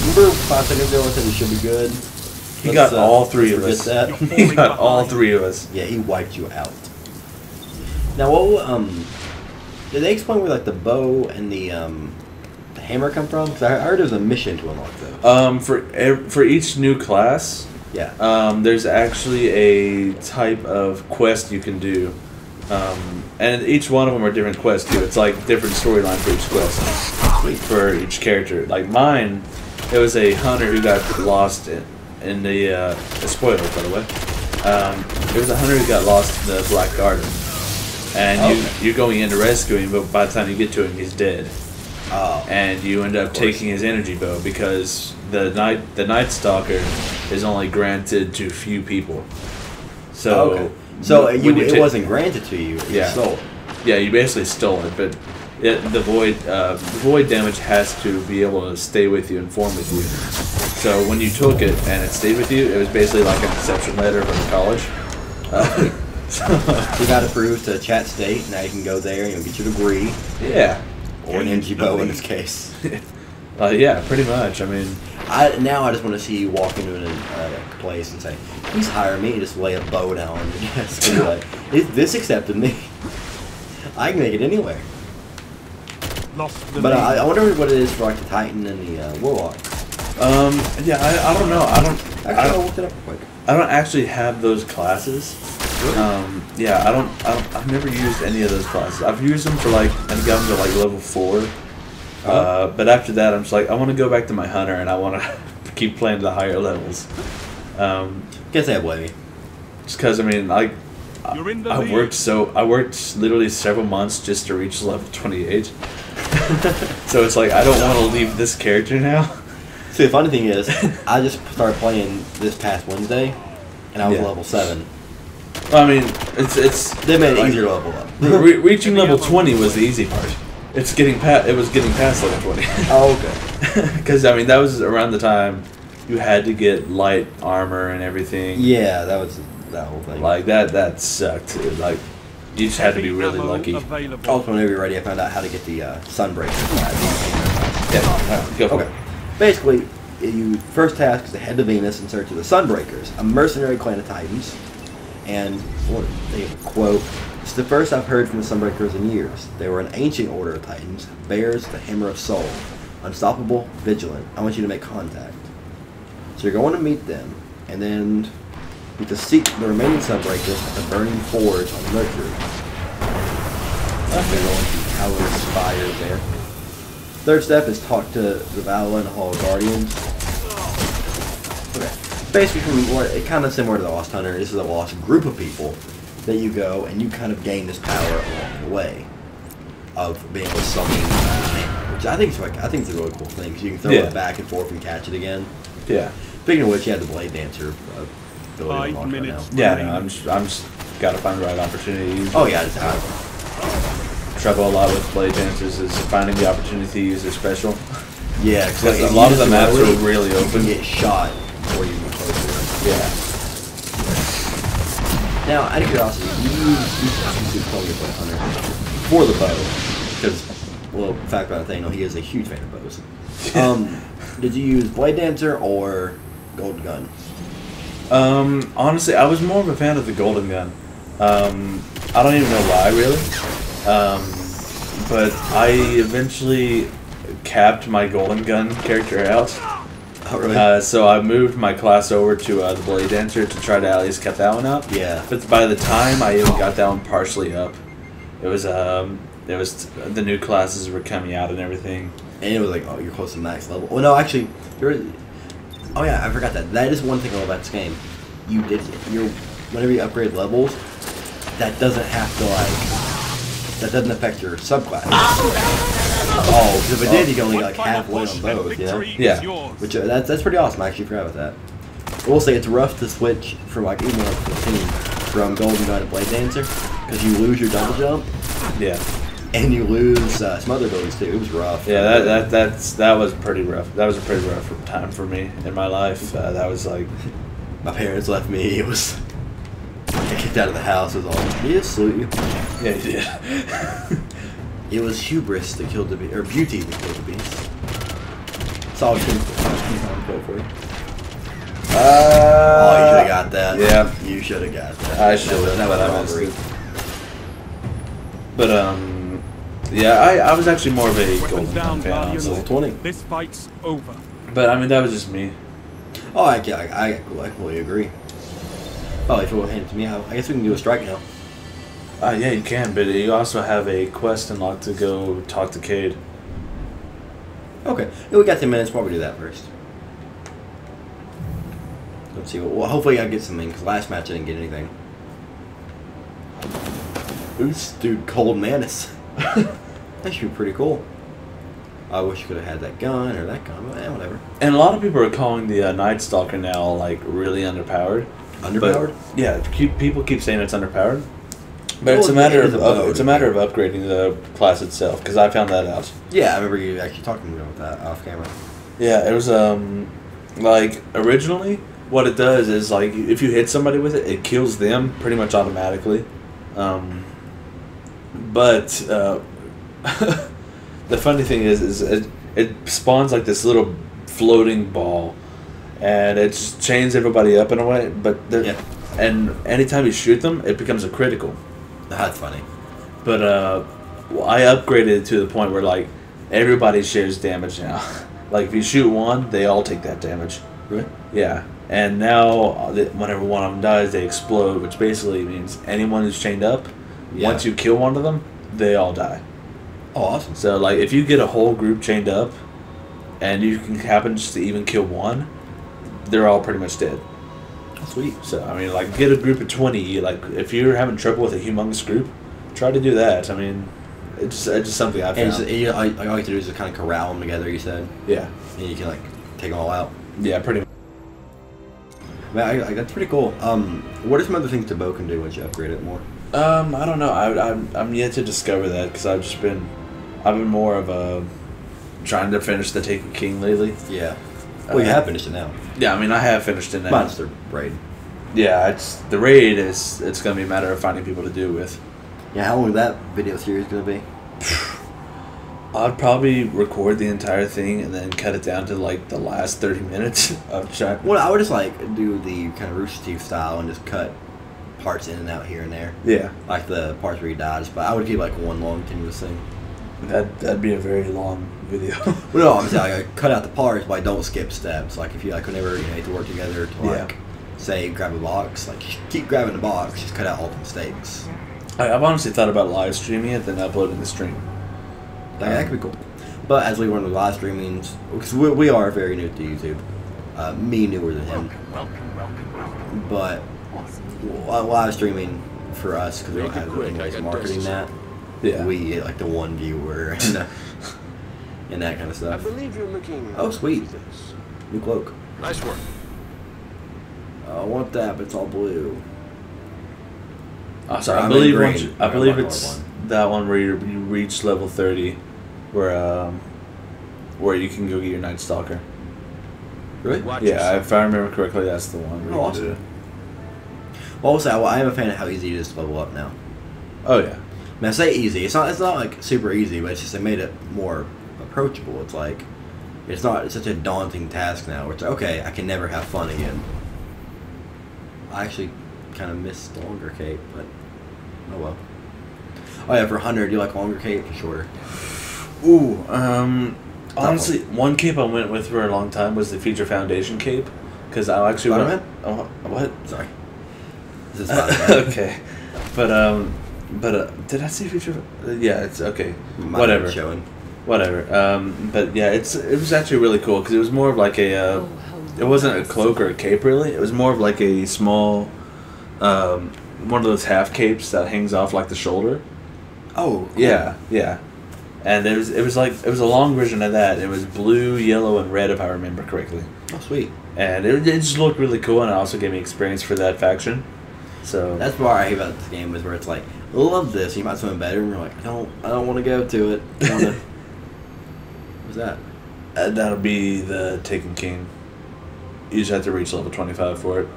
Remember 5 seconds ago I said he should be good. He got all 3 of forget us. that. He got all 3 of us. Yeah, he wiped you out. Now, what? Did they explain where like the bow and the hammer come from? Because I heard there's a mission to unlock those. For each new class, Yeah. there's actually a type of quest you can do, and each one of them are different quests too. It's like different storyline for each quest, for each character. Like mine, it was a hunter who got lost in the spoilers, by the way. There was a hunter who got lost in the Black Garden, and you're going in to rescue him, but by the time you get to him, he's dead. Oh. And you end up taking his energy bow because the Night Stalker is only granted to few people. So it wasn't granted to you. You stole it. Yeah, you basically stole it, but the void damage has to be able to stay with you and form with you. So when you took it and it stayed with you, it was basically like an acceptance letter from college. You got approved to Chat State. Now you can go there and you'll get your degree. Yeah. Or an energy bow in this case. Yeah, pretty much. I mean, I just want to see you walk into a place and say, "Please hire me." Just lay a bow down on your desk and be like, "This accepted me. I can make it anywhere." But I wonder what it is for like the Titan and the Warlock. Yeah, I don't know. I'll look it up quick. I don't actually have those classes. Yeah, I've never used any of those classes. I've used them for like, and gotten to like level 4. But after that, I'm just like, I want to go back to my hunter, and I want to keep playing the higher levels. Guess I blame you. Just because, I mean, I worked literally several months just to reach level 28. So it's like, I don't want to leave this character now. See, the funny thing is, I just started playing this past Wednesday, and I was level 7. Well, I mean, it's they made it easier to level up. Reaching level 20 was the easy part. It was getting past level 20. Oh, okay. Because I mean, that was around the time you had to get light armor and everything. Yeah, that was that whole thing. Like that sucked. Like you just had to be really lucky. Also, whenever you're ready, I found out how to get the Sunbreaker. Yeah, go for it. Basically, your first task is to head to Venus in search of the Sunbreakers, a mercenary clan of Titans. And they have a quote: "It's the first I've heard from the Sunbreakers in years. They were an ancient order of Titans, bears the hammer of soul, unstoppable, vigilant. I want you to make contact." So you're going to meet them, and then you to seek the remaining Sunbreakers at the Burning Forge on Mercury. They're going to Calor's Spire there. Third step is talk to the Valhalla and Hall of Guardians. Okay. Basically, it's kind of similar to the Lost Hunter. This is a lost group of people that you go and you kind of gain this power along the way of being able to summon your hammer, which I think it's a really cool thing because you can throw it back and forth and catch it again. Yeah. Speaking of which, you have the Blade Dancer ability 5 minutes. right now. Yeah, no, I'm just gotta find the right opportunity. Oh yeah, it's trouble a lot with Blade Dancers is finding the opportunity to use their special. Yeah, because a lot of the maps are really open. You get shot before you move closer. Yeah. Now, out of curiosity, you probably play Hunter for the bow, because, well, fact about the thing, he is a huge fan of bows. Did you use Blade Dancer or Golden Gun? Honestly, I was more of a fan of the Golden Gun. I don't even know why, really. But I eventually capped my Golden Gun character out. Oh, really? So I moved my class over to the Blade Dancer to try to at least cut that one up. Yeah. But by the time I even got that one partially up, it was the new classes were coming out and everything. And it was like, oh, you're close to max level. Well, no, actually, oh yeah, I forgot that. That is one thing I love about this game. Whenever you upgrade levels, that doesn't have to that doesn't affect your subclass. Oh, because if it did, you can only get like halfway on both, you know? Yeah. Which that's pretty awesome. I actually forgot about that. I will say it's rough to switch from like even like 15 from Golden Gun to Blade Dancer because you lose your double jump. Yeah. And you lose some other abilities too. It was rough. Yeah, that was pretty rough. That was a pretty rough time for me in my life. That was like, my parents left me. It was. I kicked out of the house. It was all, "Yes, salute you." yeah, you did. It was hubris that killed the beast, or beauty that killed the beast. Solid King quote for you. Oh, you should have got that. Yeah. You should have got that. I should have. That was robbery. But yeah, I was actually more of a Golden Down, Gun fan, honestly. Level 20. This fight's over. But I mean, that was just me. Oh, I completely agree. Oh, if you'll hand it to me, I guess we can do a strike now. Yeah, you can, but you also have a quest unlocked to go talk to Cade. Okay. Yeah, we got 10 minutes. Why don't we do that first? Let's see. Well, hopefully I get something, because last match I didn't get anything. Oops, dude, Cold Manus. That should be pretty cool. I wish you could have had that gun or that gun, but whatever. And a lot of people are calling the Night Stalker now like really underpowered. Underpowered? But, yeah, people keep saying it's underpowered. But Well, it's a matter it is of a matter of upgrading the class itself, because I found that out. Yeah, I remember you actually talking to me about that off camera. Yeah, it was like originally what it does is like if you hit somebody with it, it kills them pretty much automatically. But the funny thing is it spawns like this little floating ball, and it just chains everybody up in a way. But and anytime you shoot them, it becomes a critical. That's funny. But I upgraded it to the point where like everybody shares damage now. Like if you shoot one, they all take that damage. Really? Yeah. And now whenever one of them dies, they explode, which basically means anyone who's chained up, once you kill one of them, they all die. Oh, awesome. So like if you get a whole group chained up, and you can happen just to even kill one, they're all pretty much dead. Sweet. So I mean, like get a group of 20. Like if you're having trouble with a humongous group, try to do that. I mean, it's just something I found. And all you have to do is just kind of corral them together. You said. Yeah. And you can like take them all out. Yeah, pretty much. Man, that's pretty cool. What are some other things Tabo can do once you upgrade it more? I don't know. I'm yet to discover that because I've been more of a trying to finish the Taken King lately. Yeah. Well, you have finished it now. Yeah, I mean I have finished it now. Monster raid. Yeah, it's the raid is gonna be a matter of finding people to do with. Yeah, how long is that video series gonna be? I'd probably record the entire thing and then cut it down to like the last 30 minutes of chat. Well, I would just like do the kind of Rooster Teeth style and just cut parts in and out here and there. Yeah. Like the parts where he dies, but I would keep like one long continuous thing. That'd be a very long video. Well, no, I'm saying like, I cut out the parts, but I don't skip steps. Like if you like whenever you have to work together to like say grab a box, like keep grabbing the box, just cut out all the mistakes. I've honestly thought about live streaming it, then uploading the stream. That could be cool. But as we run with live streamings, because we are very new to YouTube, me newer than him. But live streaming for us, because we don't have anyways marketing that, we get like the one viewer and that kind of stuff. I believe you're looking. Oh, sweet. New cloak. Nice work. I want that, but it's all blue. Sorry, I believe it's that one where you reach level 30, where you can go get your Night Stalker. Really? Yeah, if I remember correctly, that's the one. Oh, awesome. Well, also, I am a fan of how easy it is to level up now. Oh yeah. I mean, I say easy. It's not like super easy, but it's just they made it more approachable. It's like it's not such a daunting task now. Where it's like, okay, I can never have fun again. I actually kind of miss the longer cape, but oh well. Oh yeah, for 100, you like longer cape or shorter? Ooh, honestly, one cape I went with for a long time was the Future Foundation cape, because I actually went. Oh, what? Sorry. This is Spider-Man. Okay, but did I see Future? Yeah, it's okay. Whatever. Showing. Whatever. But yeah, it was actually really cool because it was more of like a. It wasn't a cloak or a cape really. It was more of like a small, one of those half capes that hangs off like the shoulder. Oh. Cool. Yeah. And it was a long version of that. It was blue, yellow, and red if I remember correctly. Oh, sweet. And it just looked really cool, and it also gave me experience for that faction. So that's what I hate about this game is where it's like, I love this. You might swim better, and you're like, I don't want to go to it. I wanna... What's that? That'll be the Taken King. You just have to reach level 25 for it.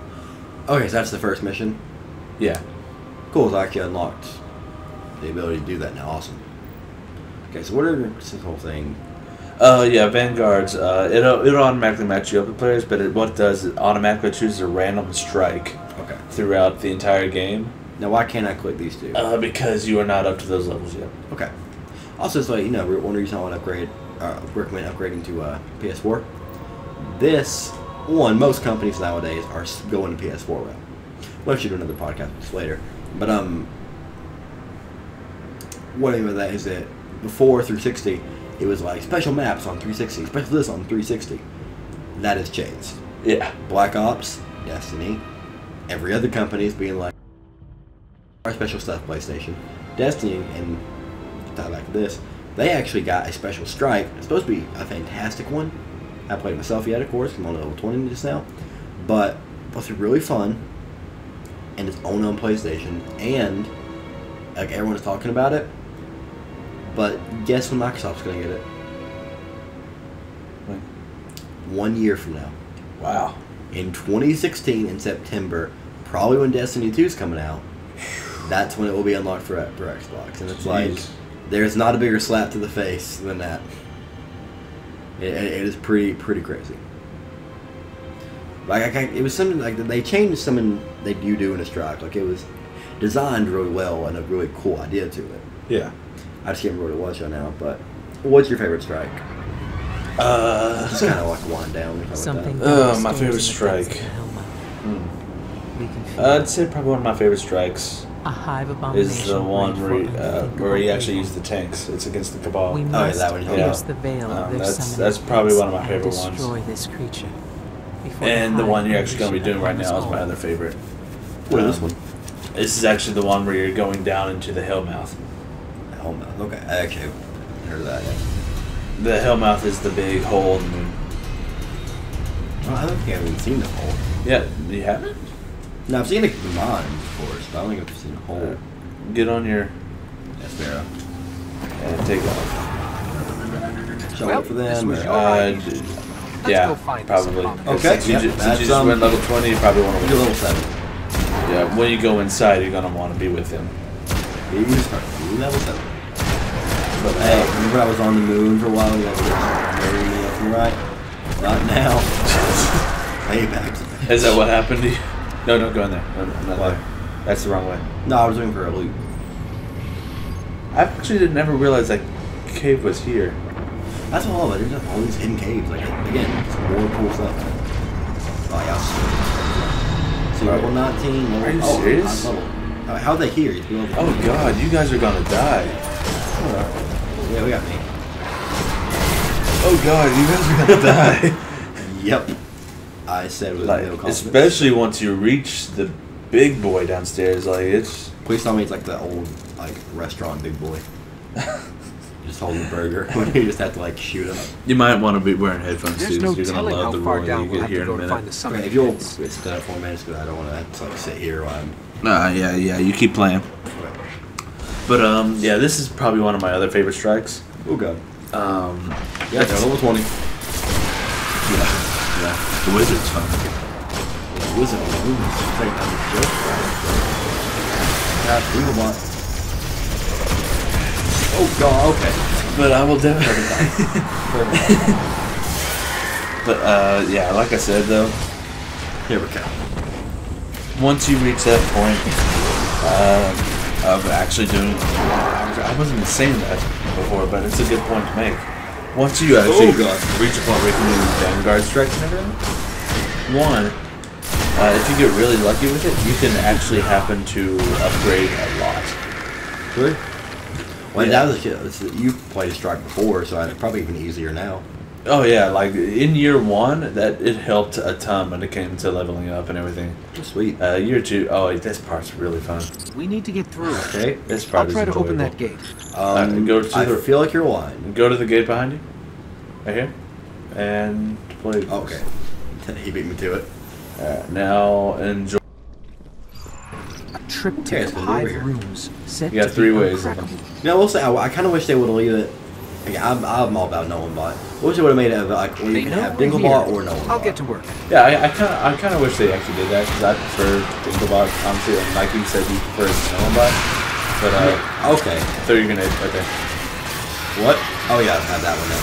Okay, so that's the first mission? Yeah. Cool, it's actually unlocked the ability to do that now. Awesome. Okay, so what are this whole thing? Yeah, Vanguards. It'll automatically match you up with players, but what it does is it automatically chooses a random strike throughout the entire game. Now, why can't I click these two? Because you are not up to those levels yet. Okay. Also, so you know, one reason I want to recommend upgrading to PS4. Most companies nowadays are going to PS4 route. We'll actually do another podcast with this later. But what I mean by that is that before 360, it was like special maps on 360, special this on 360. That has changed. Yeah. Black Ops, Destiny. Every other company is being like, our special stuff, PlayStation. Destiny, and tie back to this, they actually got a special strike. It's supposed to be a fantastic one. I haven't played it myself yet, of course. I'm on level 20 just now. But it's really fun. And it's only on PlayStation. And like everyone's talking about it. But guess when Microsoft's going to get it? When? 1 year from now. Wow. In 2016, in September, probably when Destiny 2 is coming out, that's when it will be unlocked for Xbox. And it's like, there's not a bigger slap to the face than that. It is pretty crazy. Like it was something like they changed something they do in a strike. Like it was designed really well and a really cool idea to it. Yeah. I just can't remember what it was right now. But what's your favorite strike? Just kind of like wind down. Something. My favorite strike. I'd say probably one of my favorite strikes a hive abomination is the one where he actually used the tanks. It's against the Cabal. We must that one. pierce the veil of their that's probably one of my favorite ones. Destroy this creature. And the one you're actually going to be doing right now is my other favorite. What is this one? This is actually the one where you're going down into the Hellmouth. Hellmouth. Okay, I actually haven't heard of that yet. The Hellmouth is the big hole in the moon. Well, I don't think I've even seen the hole. Yeah, you haven't? No, I've seen the mines, of course, but I don't think I've seen a hole. Get on your Espera. and take off. Shall I wait for them? Or? Yeah, probably. Okay, Since you just went level 20, you probably want to do level 7. Yeah, when you go inside, you're going to want to be with him. You start level 7. But hey, remember I was on the moon for a while? You guys were me left and right? Not now. Payback. Is that what happened to you? No, don't go in there. No, not there. That's the wrong way. No, I was looking for a loot. I actually never realize that cave was here. That's all of it. There's all these hidden caves. Like, again, it's more cool stuff. Oh, yeah. See, level 19. Are you serious? How are they here? Oh, God. You guys are going to die. Yeah, we got me. Oh, God. You guys are going to die. Yep. I said with no confidence. Especially once you reach the big boy downstairs. Like, it's... Please tell me it's like the old restaurant big boy. Just holding the burger. You just have to shoot him. You might want to be wearing headphones too, no because you're gonna love the roar that you get here in a minute. Okay, if you'll sit down for a minute, because I don't want to have to sit here while I'm. Yeah, you keep playing. But yeah, this is probably one of my other favorite strikes. Oh god. Yeah, level 20. Yeah. The wizard's fun. The wizard. Oh god. Okay. But I will definitely. But yeah, like I said though, Here we go. once you reach that point of actually doing, I wasn't even saying that before, but it's a good point to make. Once you actually reach a point where you can do Vanguard strikes and everything, one, if you get really lucky with it, you can actually happen to upgrade a lot. Really? Well, that was you played Strike before, so it's probably even easier now. Oh yeah, like in year one, that it helped a ton when it came to leveling up and everything. Sweet. Year two, oh, this part's really fun. We need to get through. Okay. This part I'll try is to open enjoyable. that gate. Go to I feel like you're lying. Go to the gate behind you. Right here. And play. Okay. He beat me to it. Now enjoy. A trip to Okay, so over 5 here. rooms. Set You got to 3 be ways. uncrackable. Now, I will say, I kind of wish they would have leave it. Like, I'm all about no one bot. I wish they would have made it like where you They can know have we're Dinglebot here. or no one. I'll bot. get to work. Yeah, I kind of wish they actually did that because I prefer Dinglebot, honestly. And like you said, you prefer Snowbot. But Okay. throw your grenade right there. What? Oh yeah, I have that one now.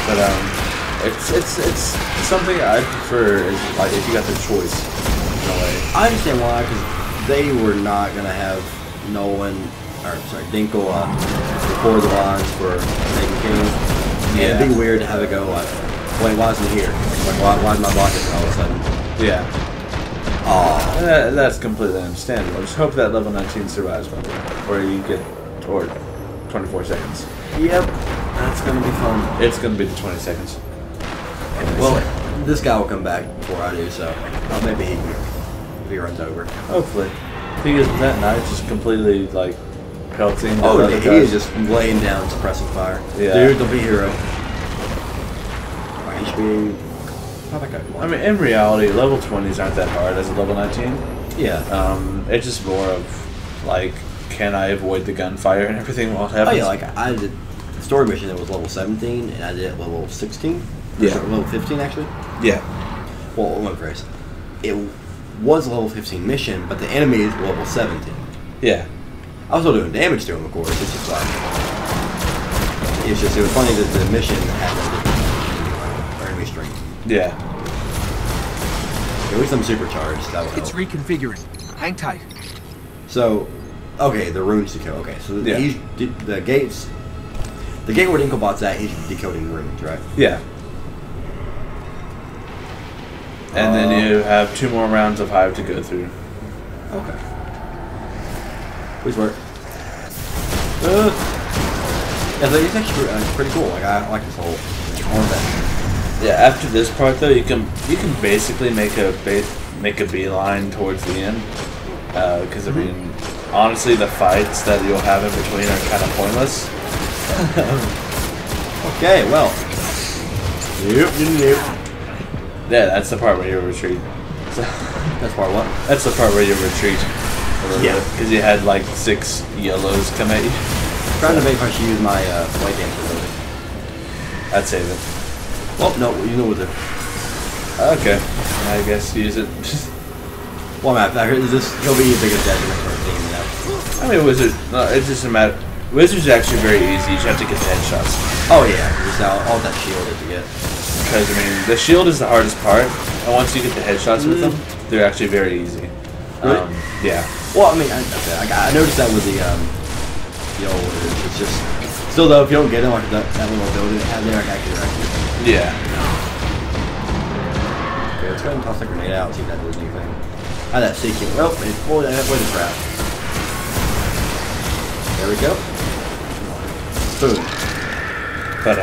But it's something I prefer is like if you got the choice in a way. I understand why, because they were not gonna have Nolan, or sorry, Dinkle record the lines for Taken King. Yeah, it'd be weird to have it go like, wait, why isn't he here? Like, why is my block all of a sudden? Yeah. Aw. That's completely understandable. Just hope that level 19 survives one day, where you get toward 24 seconds. Yep. That's gonna be fun. It's gonna be the 20 seconds. Well, this guy will come back before I do, so maybe if he runs over. Hopefully. If he gets that night, just completely, like, pelting. Oh, yeah, he is just laying down suppressing fire. Yeah. Dude, don't be a hero. Alright, he should be... How that guy? I mean, in reality, level 20s aren't that hard as a level 19. Yeah. It's just more of, like, can I avoid the gunfire and everything while it happens? Oh, yeah, like, I did the story mission that was level 17, and I did it level 16. Yeah. Sorry, level 15, actually. Yeah. Well, one phrase. It was a level 15 mission, but the enemies were level 17. Yeah. I was still doing damage to them, of course. It's just like... It was funny that the mission had our enemy strength. Yeah. At least I'm supercharged. That would It's help. reconfiguring. Hang tight. So, okay, the runes decode. Okay, so Yeah. the gates... The gate where Dinklebot's at, he's decoding runes, right? Yeah. And then you have 2 more rounds of Hive to go through. Okay. Please work. Yeah, it's actually pretty cool. Like I like this whole thing. Yeah, after this part though, you can basically make a beeline towards the end, because I mean, honestly, the fights that you'll have in between are kind of pointless. Okay, well. Yep. Yeah, that's the part where you retreat. So, That's part what? that's the part where you retreat. Yeah. Because you had like 6 yellows come at you. Trying to make if I should use my white dancer ability. I'd save it. Well, no, you know what the. Okay, I guess use it. Well, Matt, he'll be the biggest detriment to our team, you know. I mean, Wizard, no, it's just a matter. Wizard's actually very easy. You just have to get the headshots. Oh yeah, just all that shield that you get. Because, I mean, the shield is the hardest part, and once you get the headshots with them, they're actually very easy. Really? Yeah. Well, I mean, I noticed that with the old, it's just still though, if you don't get them like that little ability they have there, I can actually. Yeah. Okay, let's go ahead and toss that grenade out and see if that does anything. How that seeking? Oh, it's fully that way to crap. There we go. Boom. But,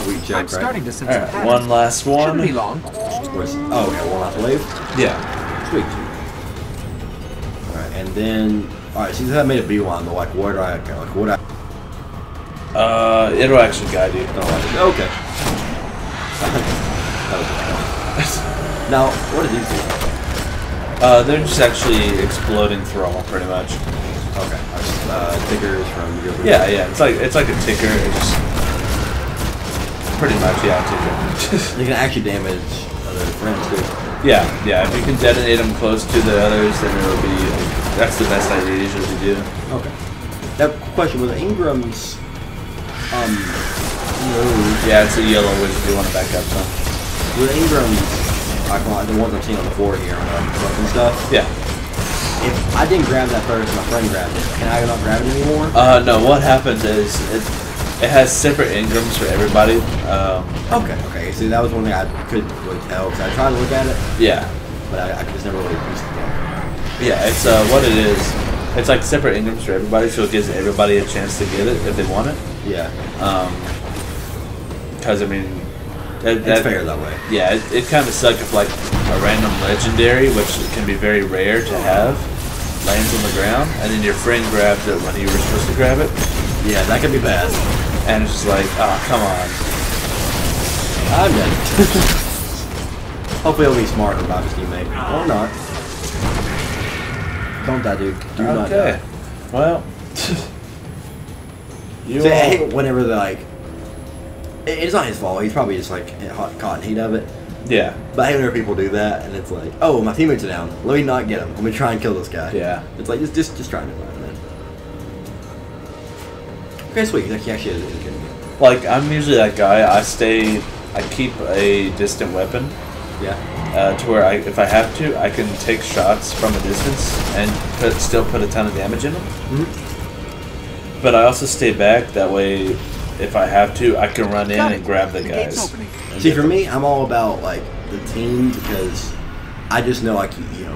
Sweet joke, I'm right? starting to sense a alright, pattern. one last one. Shouldn't be long. Where's, oh, okay, one last wave. Yeah. Sweet. Alright, and then, alright, since I made a beeline, but like, where do I, It'll actually guide you. Okay. Now, what are these do? They're just actually exploding thrall, pretty much. Okay. Tickers from your. Yeah, it's like a ticker. It just pretty much, yeah, ticker. You can actually damage other friends too. yeah. If you can detonate them close to the others, then it'll be. That's the best idea you usually do. Okay. Now, question: with the Ingrams, Yeah, it's a yellow wizard you want to back up some. with Ingrams, like the ones I'm seeing on the floor here, and stuff. Yeah. If I didn't grab that first, my friend grabbed it. Can I not grab it anymore? No, what happens is it has separate Ingrams for everybody. Okay. See, that was one thing I couldn't really tell because I tried to look at it, Yeah. but I just never really pieced it together. Yeah, it's what it is. It's like separate Ingrams for everybody, so it gives everybody a chance to get it if they want it. Yeah, Because I mean, it's fair that way. Yeah, it kind of sucks if like a random legendary, which can be very rare to have, lands on the ground, and then your friend grabs it when you were supposed to grab it, Yeah, that could be bad. and it's just like, oh, come on. I'm dead. Hopefully he'll be smarter about his teammate. Or not. Don't die, dude. Do not Okay. die. Well, you See, I all- hate whenever they're like... It's not his fault. He's probably just like caught in heat of it. yeah, But I hate whenever people do that, and it's like, oh, my teammates are down. Let me not get him. Let me try and kill this guy. yeah. It's like, just try and do it, man. Okay, sweet. He actually is kidding me. Like I'm usually that guy. I keep a distant weapon. Yeah. To where if I have to, I can take shots from a distance and still put a ton of damage in them. Mm-hmm. But I also stay back. That way, if I have to, I can run in and grab the gate's guys. opening. See, for me, I'm all about like the team because I just know, like,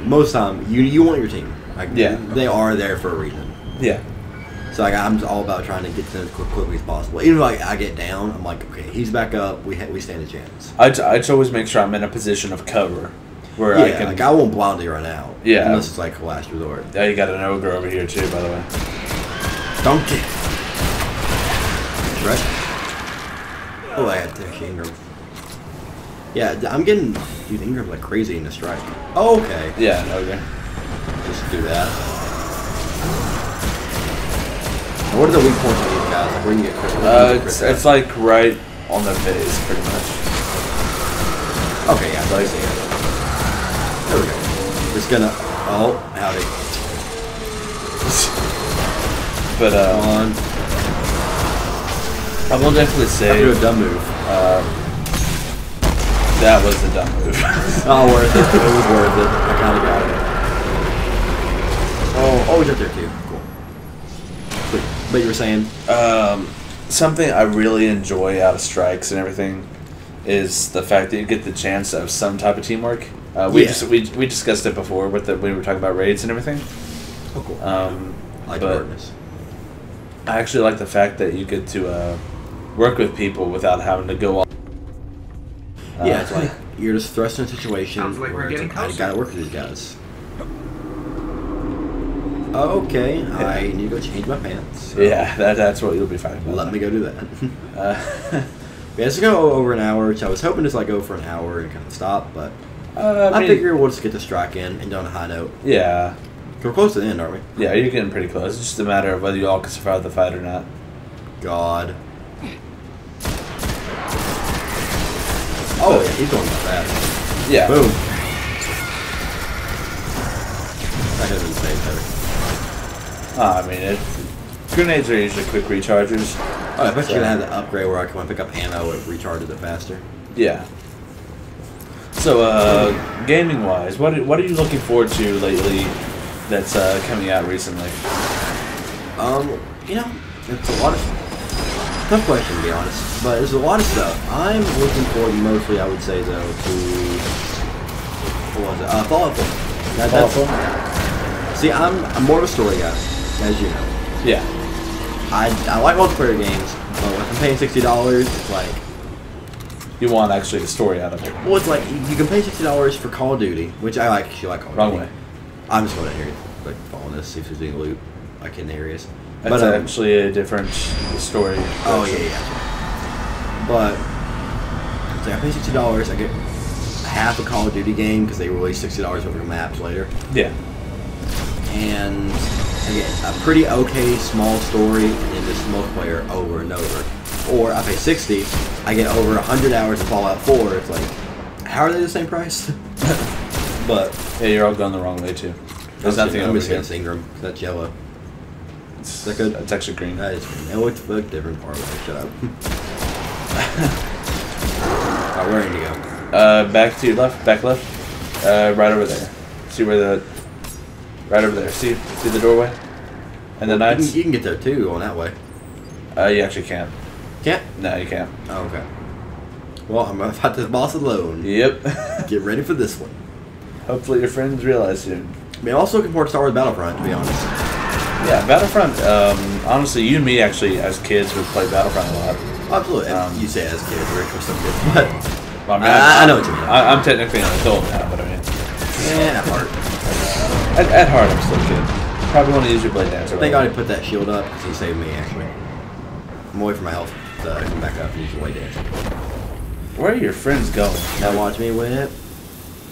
most time you want your team. Like, Yeah. They are there for a reason. Yeah. So like, I'm just all about trying to get to them as quickly as possible. Even if like, I get down, I'm like, okay, he's back up. We stand a chance. I just always make sure I'm in a position of cover where I can. Like I won't blindly run out. Yeah. Unless it's like last resort. Yeah, you got an ogre over here too, by the way. Donkey. Right. Oh, I had to Ingram. Yeah, I'm getting these Ingrams like crazy in the strike. Oh, okay. Yeah, an ogre. Just do that. And what are the weak points on these guys? Like, where you get crit? It's like right on their face, pretty much. Okay, yeah, so I see it. There we go. Just gonna. Oh, howdy. But On. I will definitely say Do a dumb move. that was a dumb move. Oh, worth it. It was worth it. I kind of got it. Oh, he's up there too. Cool. But you were saying? Something I really enjoy out of strikes and everything is the fact that you get the chance of some type of teamwork. We discussed it before with when we were talking about raids and everything. Oh, cool. I like darkness. I actually like the fact that you get to work with people without having to go off. Yeah, it's like you're just thrust in a situation Like where it's like, I closer. gotta work with these guys. Okay, I need to go change my pants. So Yeah, that's what you'll be fine about. let me go do that. Yeah, it's gonna go over an hour, which I was hoping to like go for an hour and kind of stop, but I figure we'll just get the strike in and on a high note. Yeah. We're close to the end, aren't we? Yeah, you're getting pretty close. It's just a matter of whether you all can survive the fight or not. God. Oh, yeah, he's going fast. Yeah. Boom. That could have been safe better. Grenades are usually quick rechargers. Oh, I bet you're gonna have the upgrade where I can pick up ammo and recharges it faster. Yeah. So, gaming wise, what are you looking forward to lately that's coming out recently? You know, it's a lot of tough question to be honest, but there's a lot of stuff. I'm looking forward mostly, I would say though, to what was it? Fallout 4. Fallout 4? See, I'm more of a story guy, as you know. Yeah. I like multiplayer games, but if I'm paying $60, it's like, You want actually the story out of it. well, it's like you can pay $60 for Call of Duty, which I actually like Call of Wrong Duty. way. I'm just going in here, like following this, see if there's any loot, like in areas. That's But actually a different story. oh yeah. But so I pay $60, I get half a Call of Duty game because they release $60 worth of maps later, Yeah. and I get a pretty okay small story and then just multiplayer over and over. Or I pay $60, I get over 100 hours of Fallout 4. It's like, how are they the same price? But Yeah, you're all going the wrong way too. There's nothing I'm over missing here. against Ingram. That's yellow. Is that good? It's actually green. That is green. It looks different part of it. Shut up. Alright, where do you go? Back to your left. Back left. Right over there. See where the. Right over there. See the doorway. And the knights. You can get there too, going that way. You actually can't. Can't? No, you can't. Oh, okay. Well, I'm gonna fight this boss alone. Yep. Get ready for this one. Hopefully your friends realize soon. I mean, I'm also looking forward to Star Wars Battlefront, to be honest. Yeah, Battlefront. Honestly, you and me actually, as kids, would play Battlefront a lot. Absolutely. You say as kids, we're some kids, but Well, I mean, I know what you mean. I'm technically an adult now, but I mean, yeah, at heart. at heart, I'm still a kid. Probably want to use your blade dancer. Thank God he put that shield up because he saved me, actually. I'm away from my health, so I can back up and use the blade dance. Where are your friends going? Now watch me whip.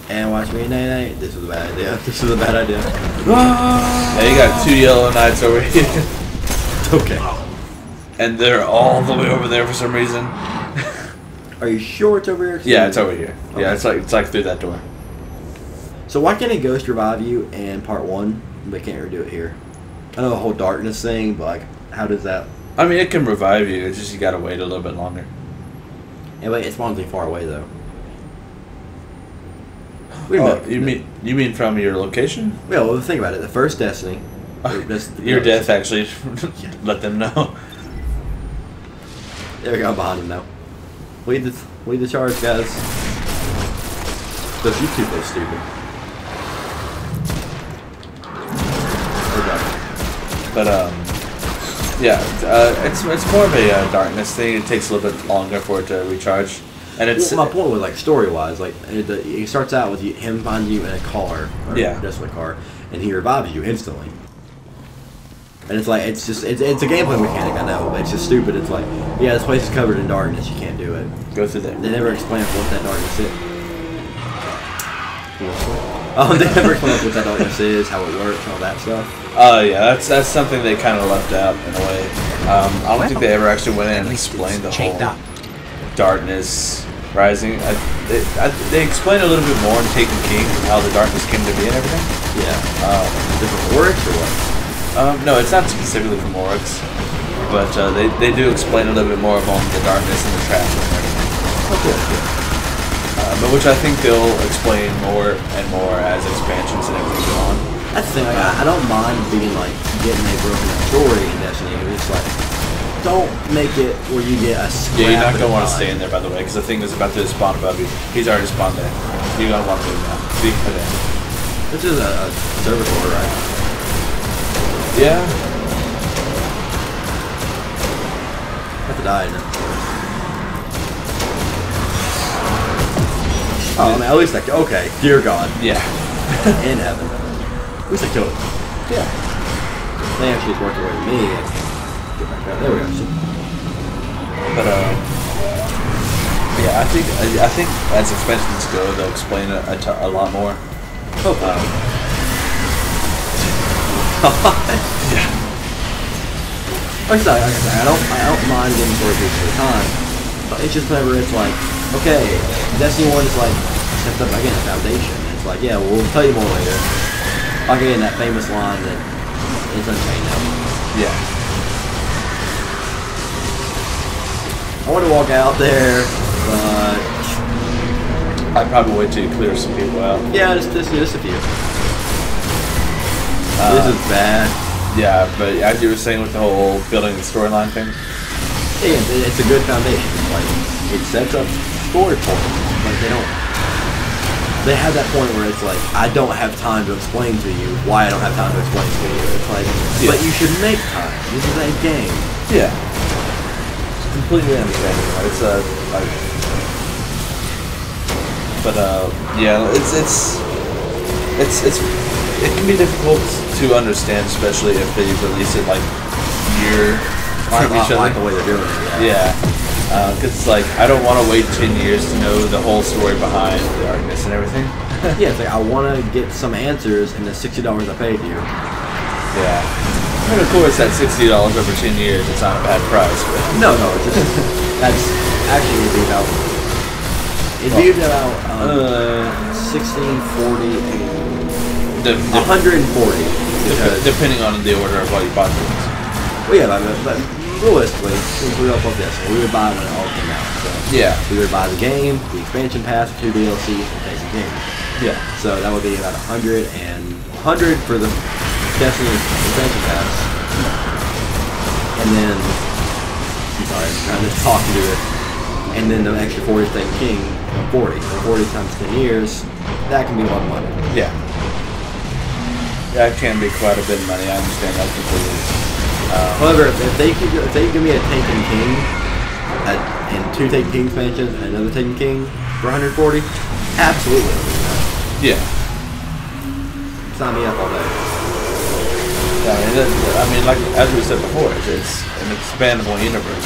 And watch me nay. This was a bad idea. This was a bad idea. Yeah, you got 2 yellow knights over here. Okay. And they're all the way over there for some reason. Are you sure it's over here? Yeah, it's over here. Okay. Yeah, it's like through that door. So why can't a ghost revive you in part 1, but can't redo it here? I know the whole darkness thing, but like, how does that? I mean, it can revive you. It's just you gotta wait a little bit longer. Yeah, wait, it's honestly far away though. You mean from your location? Yeah, well, think about it. The first Destiny. Your death actually let them know. There we go, I'm behind him now. Lead the charge, guys. Those you two go stupid. But Yeah, it's more of a darkness thing. It takes a little bit longer for it to recharge, and it's my point was like story wise, like it starts out with him finding you in a car, or desolate car, and he revives you instantly. And it's like it's a gameplay mechanic, I know, but it's just stupid. It's like, yeah, this place is covered in darkness, you can't do it. Go through there. They never explain what that darkness is. They never explain what that darkness is, how it works, all that stuff. Yeah, that's something they kind of left out in a way. I don't think they ever actually went in and explained the whole darkness rising. They explained a little bit more in Taken King, how the darkness came to be and everything. Yeah. Different works or what? No, it's not specifically from Oryx, but they do explain a little bit more about the darkness and the trap and everything. Okay. But which I think they'll explain more and more as expansions and everything go on. That's the thing. Like, I don't mind being like getting a broken up story in Destiny. It's like, don't make it where you get a scrap. Yeah, you're not gonna want to stay in there, by the way, because the thing is about to spawn above you. He's already spawned there. You're gonna want to move now. See? Okay. This is a servitor, right? Yeah. I have to die now. Oh, I mean, at least okay, dear God. Yeah. In heaven. At least I killed him. Yeah. They actually worked away with me. Get back up. There we go. But yeah, I think as expansions go, they'll explain it a lot more. Hopefully. Yeah. Like I said, I don't mind getting 4 weeks at a time, but it's just whenever it's like, okay, Destiny 1 is like stepped up again a foundation. It's like, yeah, we'll tell you more later. Again, that famous line that is unchained now. Yeah. I want to walk out there, but I'd probably wait till you clear some people out. yeah, just a few. This is bad. Yeah, but as you were saying with the whole building the storyline thing. Yeah, it's a good foundation. Like, it sets up story points, but they have that point where it's like, I don't have time to explain to you why I don't have time to explain to you. It's like, but you should make time. This is a game. Yeah. It's completely understandable. It's yeah, it can be difficult to understand, especially if they release it like year from each other. Like the way they're doing it. Yeah. Because it's like, I don't want to wait 10 years to know the whole story behind the darkness and everything. Yeah, it's like, I want to get some answers in the $60 I paid you. Yeah. I mean, of course, that $60 over 10 years, it's not a bad price. But No, it's just, that's actually it'd be about 1640, 140. Depending on the order of what you bought things. Well, yeah, but realistically, since we all put this, we would buy when it all came out. So Yeah. we would buy the game, the expansion pass, 2 DLCs, and take the game. Yeah. So that would be about 100 for the Destiny expansion pass, and then I'm sorry, I'm trying to talk to it, and then the extra 40 to take King, 40. So 40 times 10 years, that can be a lot of money. Yeah. That can be quite a bit of money. I understand that completely. However, if they give me a Taken King, and 2 Taken King expansions and another Taken King for 140, absolutely. Yeah. Sign me up all day. Yeah, I mean, like as we said before, it's an expandable universe.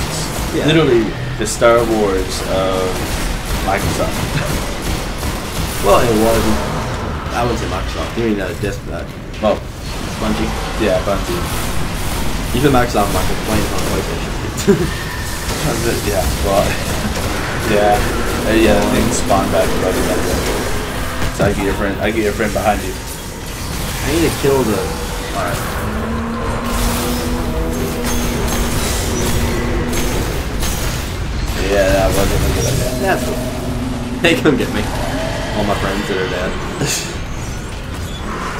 It's literally the Star Wars of Microsoft. Well, it wasn't. I wouldn't say Microsoft. You mean Well, Bungie? yeah, Bungie. You said Microsoft might complain on PlayStation. Yeah, well, yeah, things spawn back and forth. So I get your friend behind you. I need to kill the. Alright. Yeah, that wasn't a good idea. That's cool. Hey, come get me. All my friends that are dead.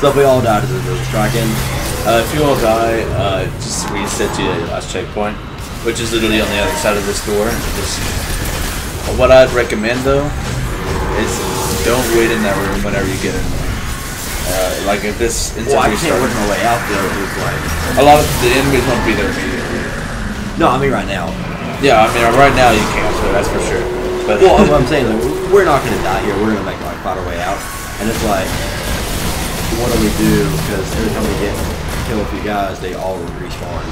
So if we all die, does it strike in? If you all die, just reset to your last checkpoint, which is literally on the other side of this door. What I'd recommend though is don't wait in that room whenever you get in there. Like if this Well, I can't work my way out there. Like, a lot of the enemies won't be there immediately. No, I mean right now. Yeah, I mean right now you can't, so that's for sure. But Well, what I'm saying, like, we're not gonna die here. We're gonna like fight our way out, and it's like, what do we do? Because every time we kill a few guys, they all respawn.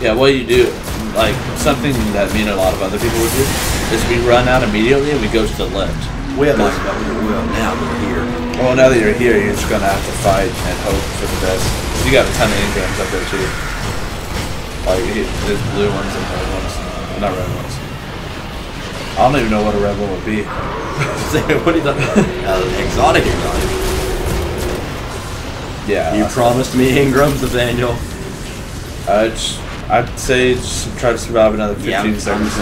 yeah, what you do, like something that me and a lot of other people would do, is we run out immediately and we go to the left. We have like now that we're here. Well, now that you're here, you're just gonna have to fight and hope for the best. You got a ton of engrams up there too. Like there's blue ones and red ones, not red ones. I don't even know what a red one would be. What are you talking about? Exotic. Yeah. You promised me engrams, Nathaniel. I'd say just try to survive another 15 seconds.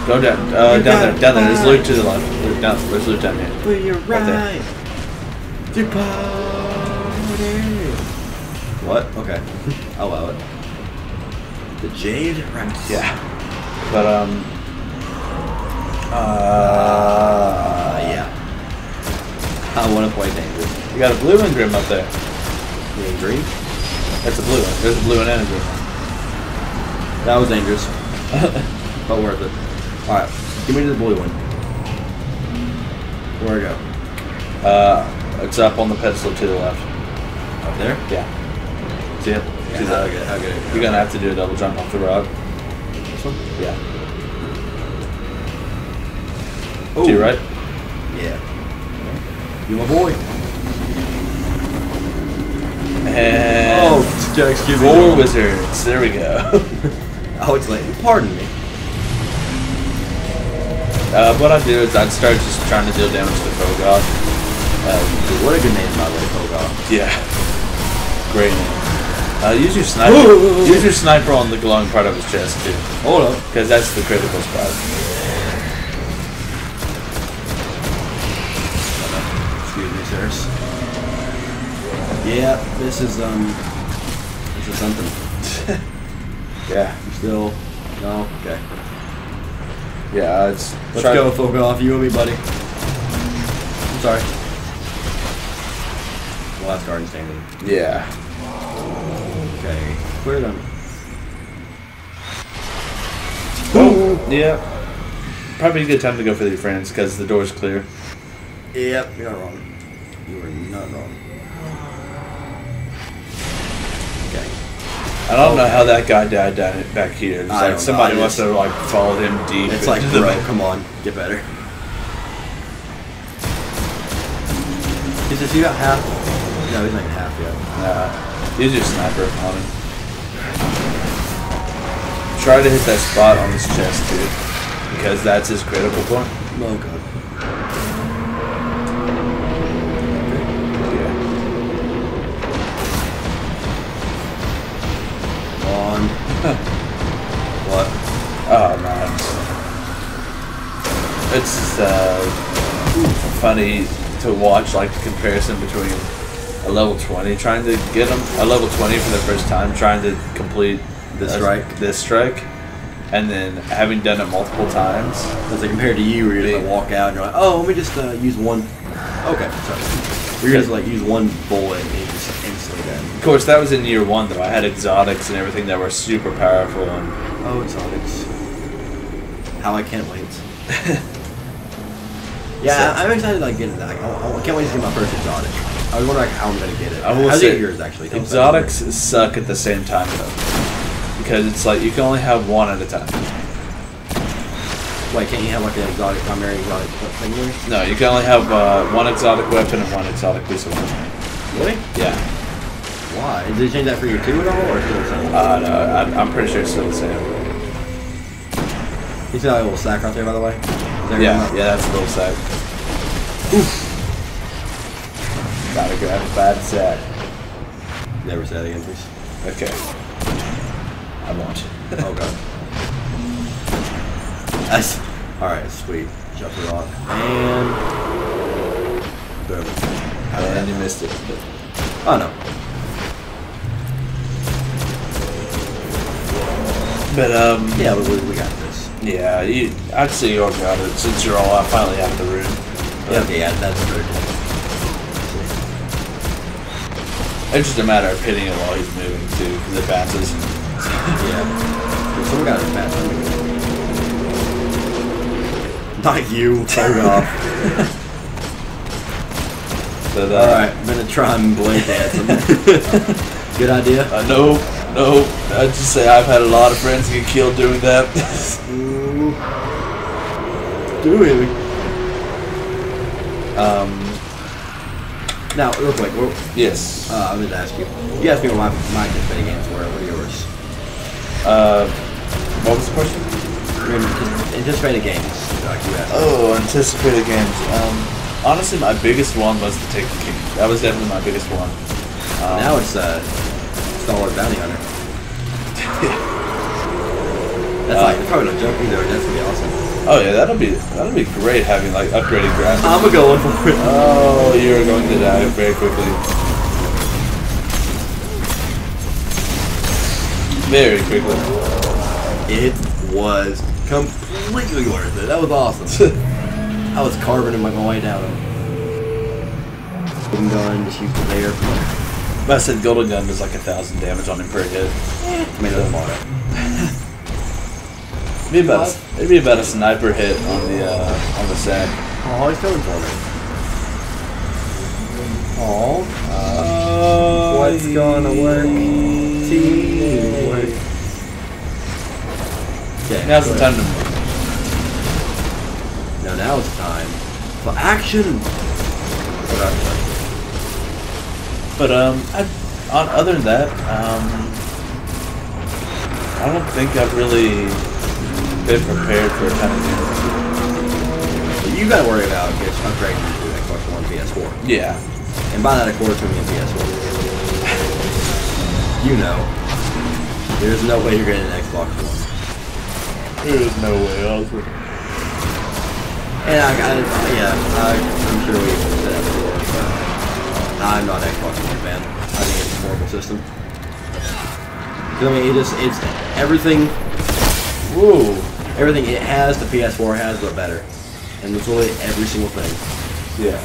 Go down, You down got there. There's it. loot to the left. There's loot down here. Well, you're Right there. What? Okay. I'll allow it. The Jade Rex. Yeah. But yeah. I want to play dangerous. you got a blue engram up there. You mean green? That's a blue one. There's a blue and a green one. That was dangerous. But worth it. Alright. Give me the blue one. Where'd it go? It's up on the pedestal to the left. Up there? Yeah. See it? Yeah, See that? how good You're gonna have to do a double jump off the rock. This one? Yeah. Oh. To your right. Yeah. You my boy. And excuse me. 4 wizards. There we go. Oh, it's late. Pardon me. What I'd do is I'd start just trying to deal damage to Kogoth. What a good name, by the way, Kogoth. Yeah. Great name. Use your sniper. Use your sniper on the glowing part of his chest too, Hold up. because that's the critical spot. Excuse me, sirs. Yeah, this is something. Yeah. Still, no, okay. Yeah. It's Let's go, Kogoth. You and me, buddy. I'm sorry. Last garden standing. Yeah. Okay, clear them. Oh. Yeah. Probably a good time to go for your friends because the door's clear. Yep, you're not wrong. You are not wrong. Okay. I don't know how that guy died down back here. It's I like don't somebody know, I must have like followed him deep. It's like, into the bro, come on, get better. Is this you got half? No, he's not even half yet. Use your sniper on him. Try to hit that spot on his chest too, because that's his critical point. Oh god. Yeah. On. What? Oh man. It's funny to watch like the comparison between a level 20 trying to get him, a level 20 for the first time trying to complete this strike, and then having done it multiple times. As like compared to you, where you just like walk out and you're like, oh, let me just use one. Okay, sorry. You're just like use one bullet and you just instantly dead. Of course, that was in year 1 though. I had exotics and everything that were super powerful. And Oh, exotics. How I can't wait. Yeah, I'm excited to like get it. Like, I can't wait to get my first exotic. I was wondering like, how I'm gonna get it. I will How's say, it yours actually? Tell me about exotics suck at the same time though, because it's like you can only have one at a time. it. Wait, can't you have like an exotic primary exotic thing there? No, you can only have one exotic weapon and one exotic piece of weapon. Really? Yeah. Why? Did they change that for you too at all, or still the same? No, I'm pretty sure it's still the same. You see that little sack right there, by the way? Yeah, that's a little sack. Oof. Gotta grab a bad sack. Never say that again, please. Okay. I won't. Oh god. That's alright, sweet. Jump the rock. And boom. And you missed it. Oh no. But Yeah, we got this. yeah, I'd say you all got it since you're all finally out of the room. Yeah, okay, yeah, that's good. It's just a matter of hitting it while he's moving too, because it bounces. Yeah. Someone got his fast. Not you. Fuck off. But, alright, I'm gonna try and blade dance him. Good idea? No. I'd just say I've had a lot of friends get killed doing that. Doing. Now, real quick. Yes. I'm going to ask you. You asked me what my anticipated games were. What are yours? What was the question? Anticipated games. Like you asked. Oh, anticipated games. Honestly, my biggest one was the Taken King. That was definitely my biggest one. Now it's Star Wars Bounty Hunter. That's like probably not joking though. That's gonna be awesome. Oh yeah, that'll be great having like upgraded graphics. I'm going for it. Oh, you're going to die very quickly. Very quickly. It was completely worth it. That was awesome. I was carving my way down. Golden gun, just used it there. I said golden gun does like 1,000 damage on him per hit. I mean, it doesn't matter. It'd be about a sniper hit on the sack. Oh, he's coming for me. Oh. What's gonna work? Teamwork. Okay, Now's the time to move. Now it's time for action. But other than that, I don't think I've really been prepared for a ton of games. You gotta worry about upgrading to Xbox One, PS4. Yeah. And by that, of course, we mean PS4. You know, there's no way you're getting an Xbox One. There's no way else. And I'm sure we've said that before, but I'm not an Xbox One fan. I think it's a horrible system. I mean, it's everything. Whoa. Everything it has, the PS4 has, but better. And it's literally every single thing. Yeah.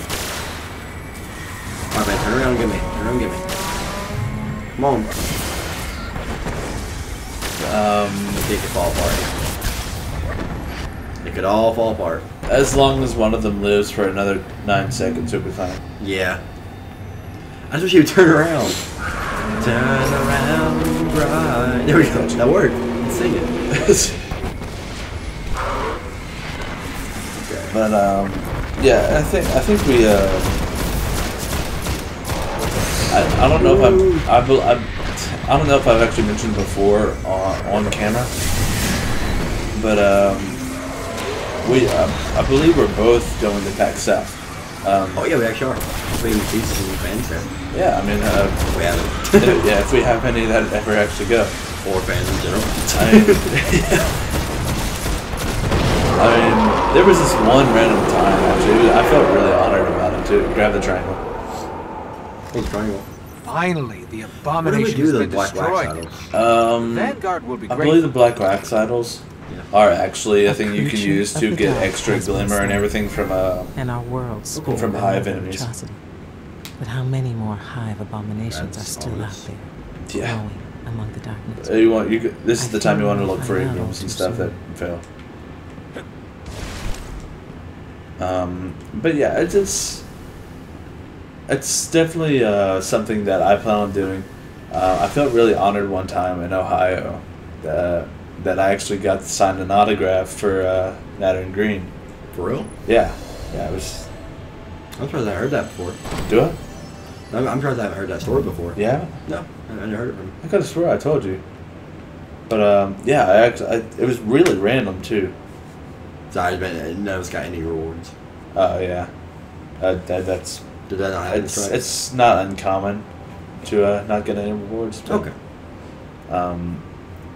Alright, man, turn around and get me. Turn around and get me. Come on. It could fall apart. It could all fall apart. As long as one of them lives for another 9 seconds, it'll be fine. Yeah. I just wish you would turn around. Turn around, right. There we go. That worked. Let's sing it. Okay. But yeah, I think we I don't know if I don't know if I've actually mentioned before on camera, but I believe we're both going to PAX South. Oh yeah, we actually are. We have decent fans there. Yeah, I mean, we haven't. if we have any that ever actually go, or fans in general. I mean, there was this one random time actually. I felt really honored about it too. Grab the triangle. What's the triangle? Finally, the What do abomination we do has to the been black wax destroyed. idols? Vanguard will be I great. believe the black wax idols are actually a thing you can creature use of to the get dark extra has been glimmer and slain. everything from And our world's full from of hive another enemies. atrocity. But how many more hive abominations That's are still ominous. out there, Yeah. growing among the darkness? This is the time you want to look for I know engrams and too stuff that soon. fail. But yeah, it's definitely something that I plan on doing. I felt really honored one time in Ohio that I actually got signed an autograph for Natter and Green. For real? Yeah, it was. I'm surprised I heard that before. Do I? I'm surprised I haven't heard that story before. Yeah. No, I never heard it from him. I could have swore I told you. But yeah, it was really random too. So I none of us got any rewards. Oh yeah, that's Did that not happen? it's not uncommon to not get any rewards. But, Okay.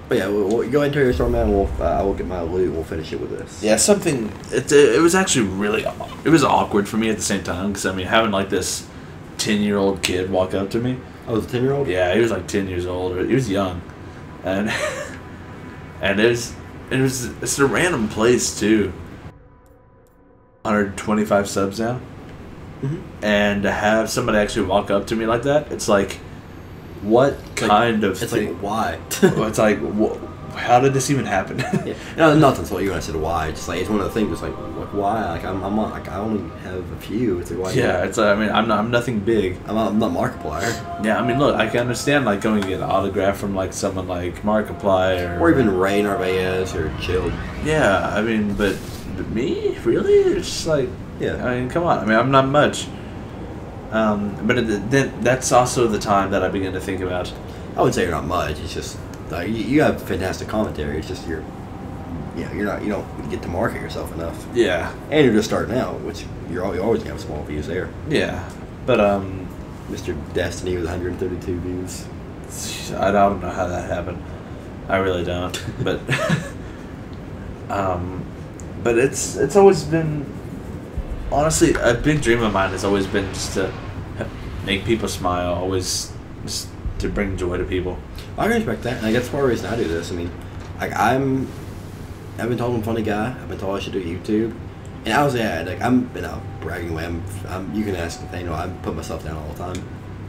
But yeah, we'll go into your story, man. I will get my loot. We'll finish it with this. Yeah, something. It was actually really. It was awkward for me at the same time because I mean having like this 10-year-old kid walk up to me. Oh, it was a 10-year-old? Yeah, he was like 10 years old. He was young, and it's a random place too. 125 subs now, and to have somebody actually walk up to me like that, it's like, what kind of It's thing? like, why? Well, it's like, how did this even happen? Yeah, no, nothing. So you when I said why, it's like it's one of the things. It's like why? Like I'm on, like I only have a few. It's like why? Yeah, it's. I mean, I'm nothing big. I'm not Markiplier. Yeah, I mean, look, I can understand like going to get an autograph from like someone like Markiplier Or even Ray Narvaez or Chilled. Yeah, I mean, but me, really? It's just like, Yeah. I mean, come on. I mean, I'm not much. But then that's also the time that I begin to think about. I wouldn't say you're not much. It's just like you have fantastic commentary. It's just you don't get to market yourself enough. Yeah. And you're just starting out, which you're always gonna have small views there. Yeah, but Mr. Destiny with 132 views. I don't know how that happened. I really don't. But but it's always been, honestly, a big dream of mine has always been just to make people smile. Always just to bring joy to people. I can respect that, and that's part of the reason I do this. I mean, like I've been told I'm a funny guy. I've been told I should do YouTube, and I was I'm bragging away. You can ask Nathaniel. I put myself down all the time.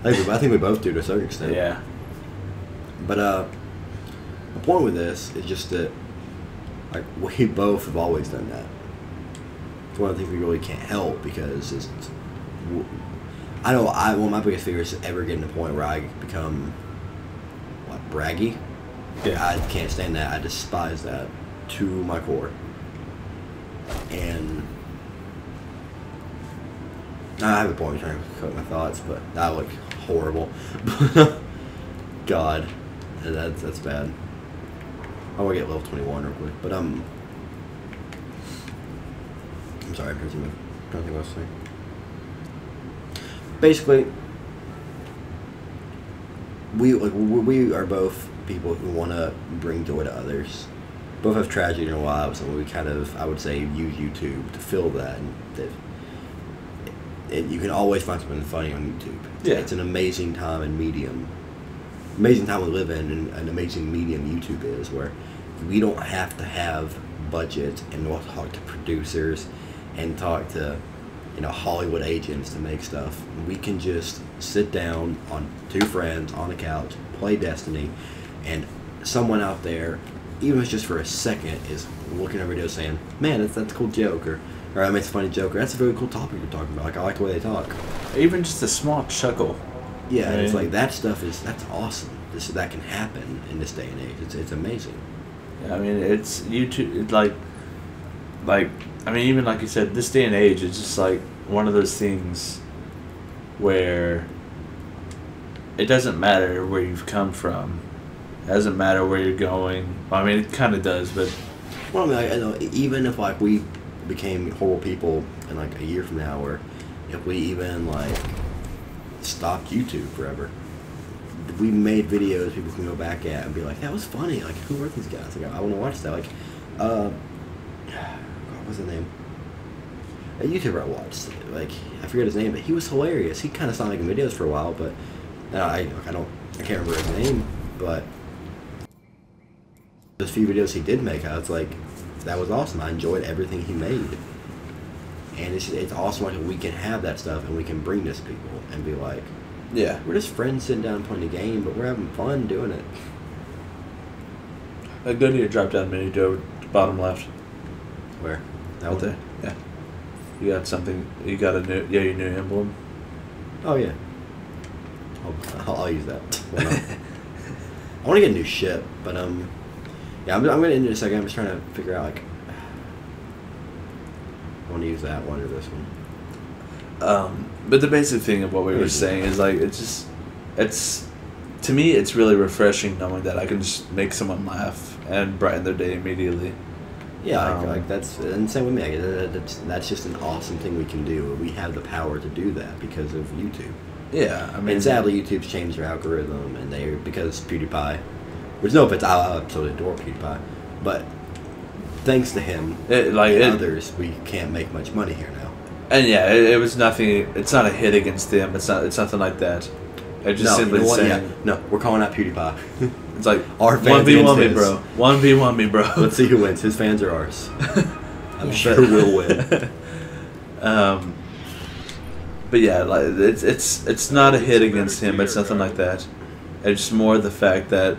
I think we both do to a certain extent. Yeah. But the point with this is just that like we both have always done that. It's one of the things we really can't help because I know one of my biggest fears is ever getting to the point where I become braggy. Yeah. I can't stand that. I despise that to my core. And I have a point trying to cut my thoughts, but that look horrible. God, that's bad. I want to get level 21 real quick, but I'm sorry, I'm trying to think what I was saying. Basically, we are both people who want to bring joy to others. Both have tragedy in our lives, and we kind of, I would say, use YouTube to fill that. And you can always find something funny on YouTube. Yeah. It's an amazing time and medium. Amazing time we live in, and an amazing medium YouTube is, where we don't have to have budget and we'll talk to producers and talk to Hollywood agents to make stuff. We can just sit down on two friends on a couch, play Destiny, and someone out there, even if it's just for a second, is looking at a video saying, man, that's a cool joke, or that makes a funny joke, or that's a very cool topic you're talking about. Like, I like the way they talk. Even just a small chuckle. Yeah, and it's like that stuff that's awesome. That can happen in this day and age. It's amazing. Yeah, I mean, it's YouTube. It's like I mean, even like you said, this day and age, it's just like one of those things where it doesn't matter where you've come from. It doesn't matter where you're going. Well, I mean, it kind of does, but well, I mean, I know even if we became horrible people in a year from now, or if we even stopped YouTube forever, we made videos people can go back at and be like, that was funny. Like, who were these guys? I want to watch that. God, what's his name? A YouTuber I watched. I forget his name, but he was hilarious. He kind of stopped making videos for a while, but I can't remember his name. But those few videos he did make, I was like, that was awesome. I enjoyed everything he made. And it's awesome that we can have that stuff and we can bring this to people and be like, yeah, we're just friends sitting down playing a game, but we're having fun doing it. Go to your drop-down menu, to bottom left. Where? That Right one? there. Yeah. You got something. You got your new emblem. Oh yeah. I'll use that. Well, I want to get a new ship, but yeah, I'm gonna end it in a second. I'm just trying to figure out I want to use that one or this one. But the basic thing of what we were saying is it's to me it's really refreshing knowing that I can just make someone laugh and brighten their day immediately. Yeah, that's and same with me. That's just an awesome thing we can do. We have the power to do that because of YouTube. Yeah, I mean, and sadly, YouTube's changed their algorithm, and because PewDiePie, which no offense, I absolutely adore PewDiePie, but thanks to him and others, we can't make much money here now. And yeah, it was nothing. It's not a hit against them. It's nothing like that. It just simply saying, no, we're calling out PewDiePie. It's like our fans 1v1 me, bro. 1v1 me, bro. Let's see who wins. His fans are ours. I'm sure we'll win. But yeah, it's not a hit against him. It's nothing like that. It's more the fact that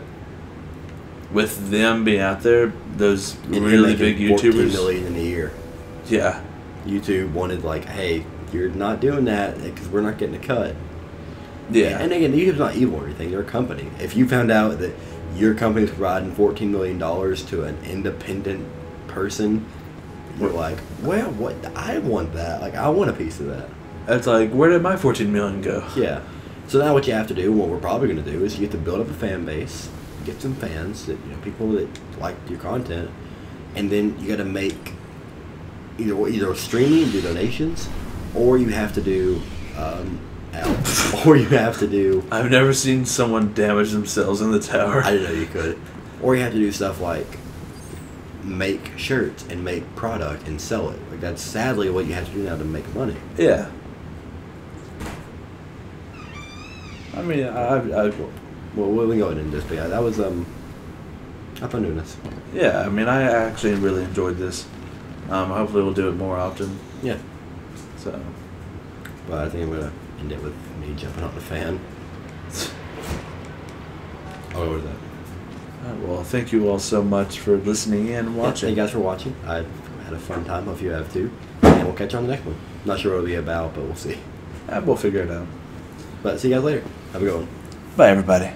with them being out there, those And really making big 14 YouTubers. million in a year. Yeah. YouTube wanted like, hey, you're not doing that because we're not getting a cut. Yeah. And again, YouTube's not evil or anything. They're a company. If you found out that your company's providing $14 million to an independent person, you're like, well, what? I want that. Like, I want a piece of that. It's like, where did my 14 million go? Yeah. So now what you have to do, what we're probably going to do, is you have to build up a fan base, get some fans, that people that like your content, and then you got to make either streaming and do donations, or you have to do or you have to do. I've never seen someone damage themselves in the tower. I didn't know you could. Or you have to do stuff like make shirts and make product and sell it. Like that's sadly what you have to do now to make money. Yeah. I mean, Well, we can go ahead and just be. That was have fun doing this. yeah. I mean, I actually really enjoyed this. Hopefully, we'll do it more often. Yeah. So. But I think I'm gonna end it with me jumping on the fan. Oh, what was that? Well, thank you all so much for listening and watching. Thank you guys for watching. I had a fun time. Hope you have too. And we'll catch you on the next one. Not sure what it'll be about, but we'll see. We'll figure it out. But see you guys later. Have a good one. Bye, everybody.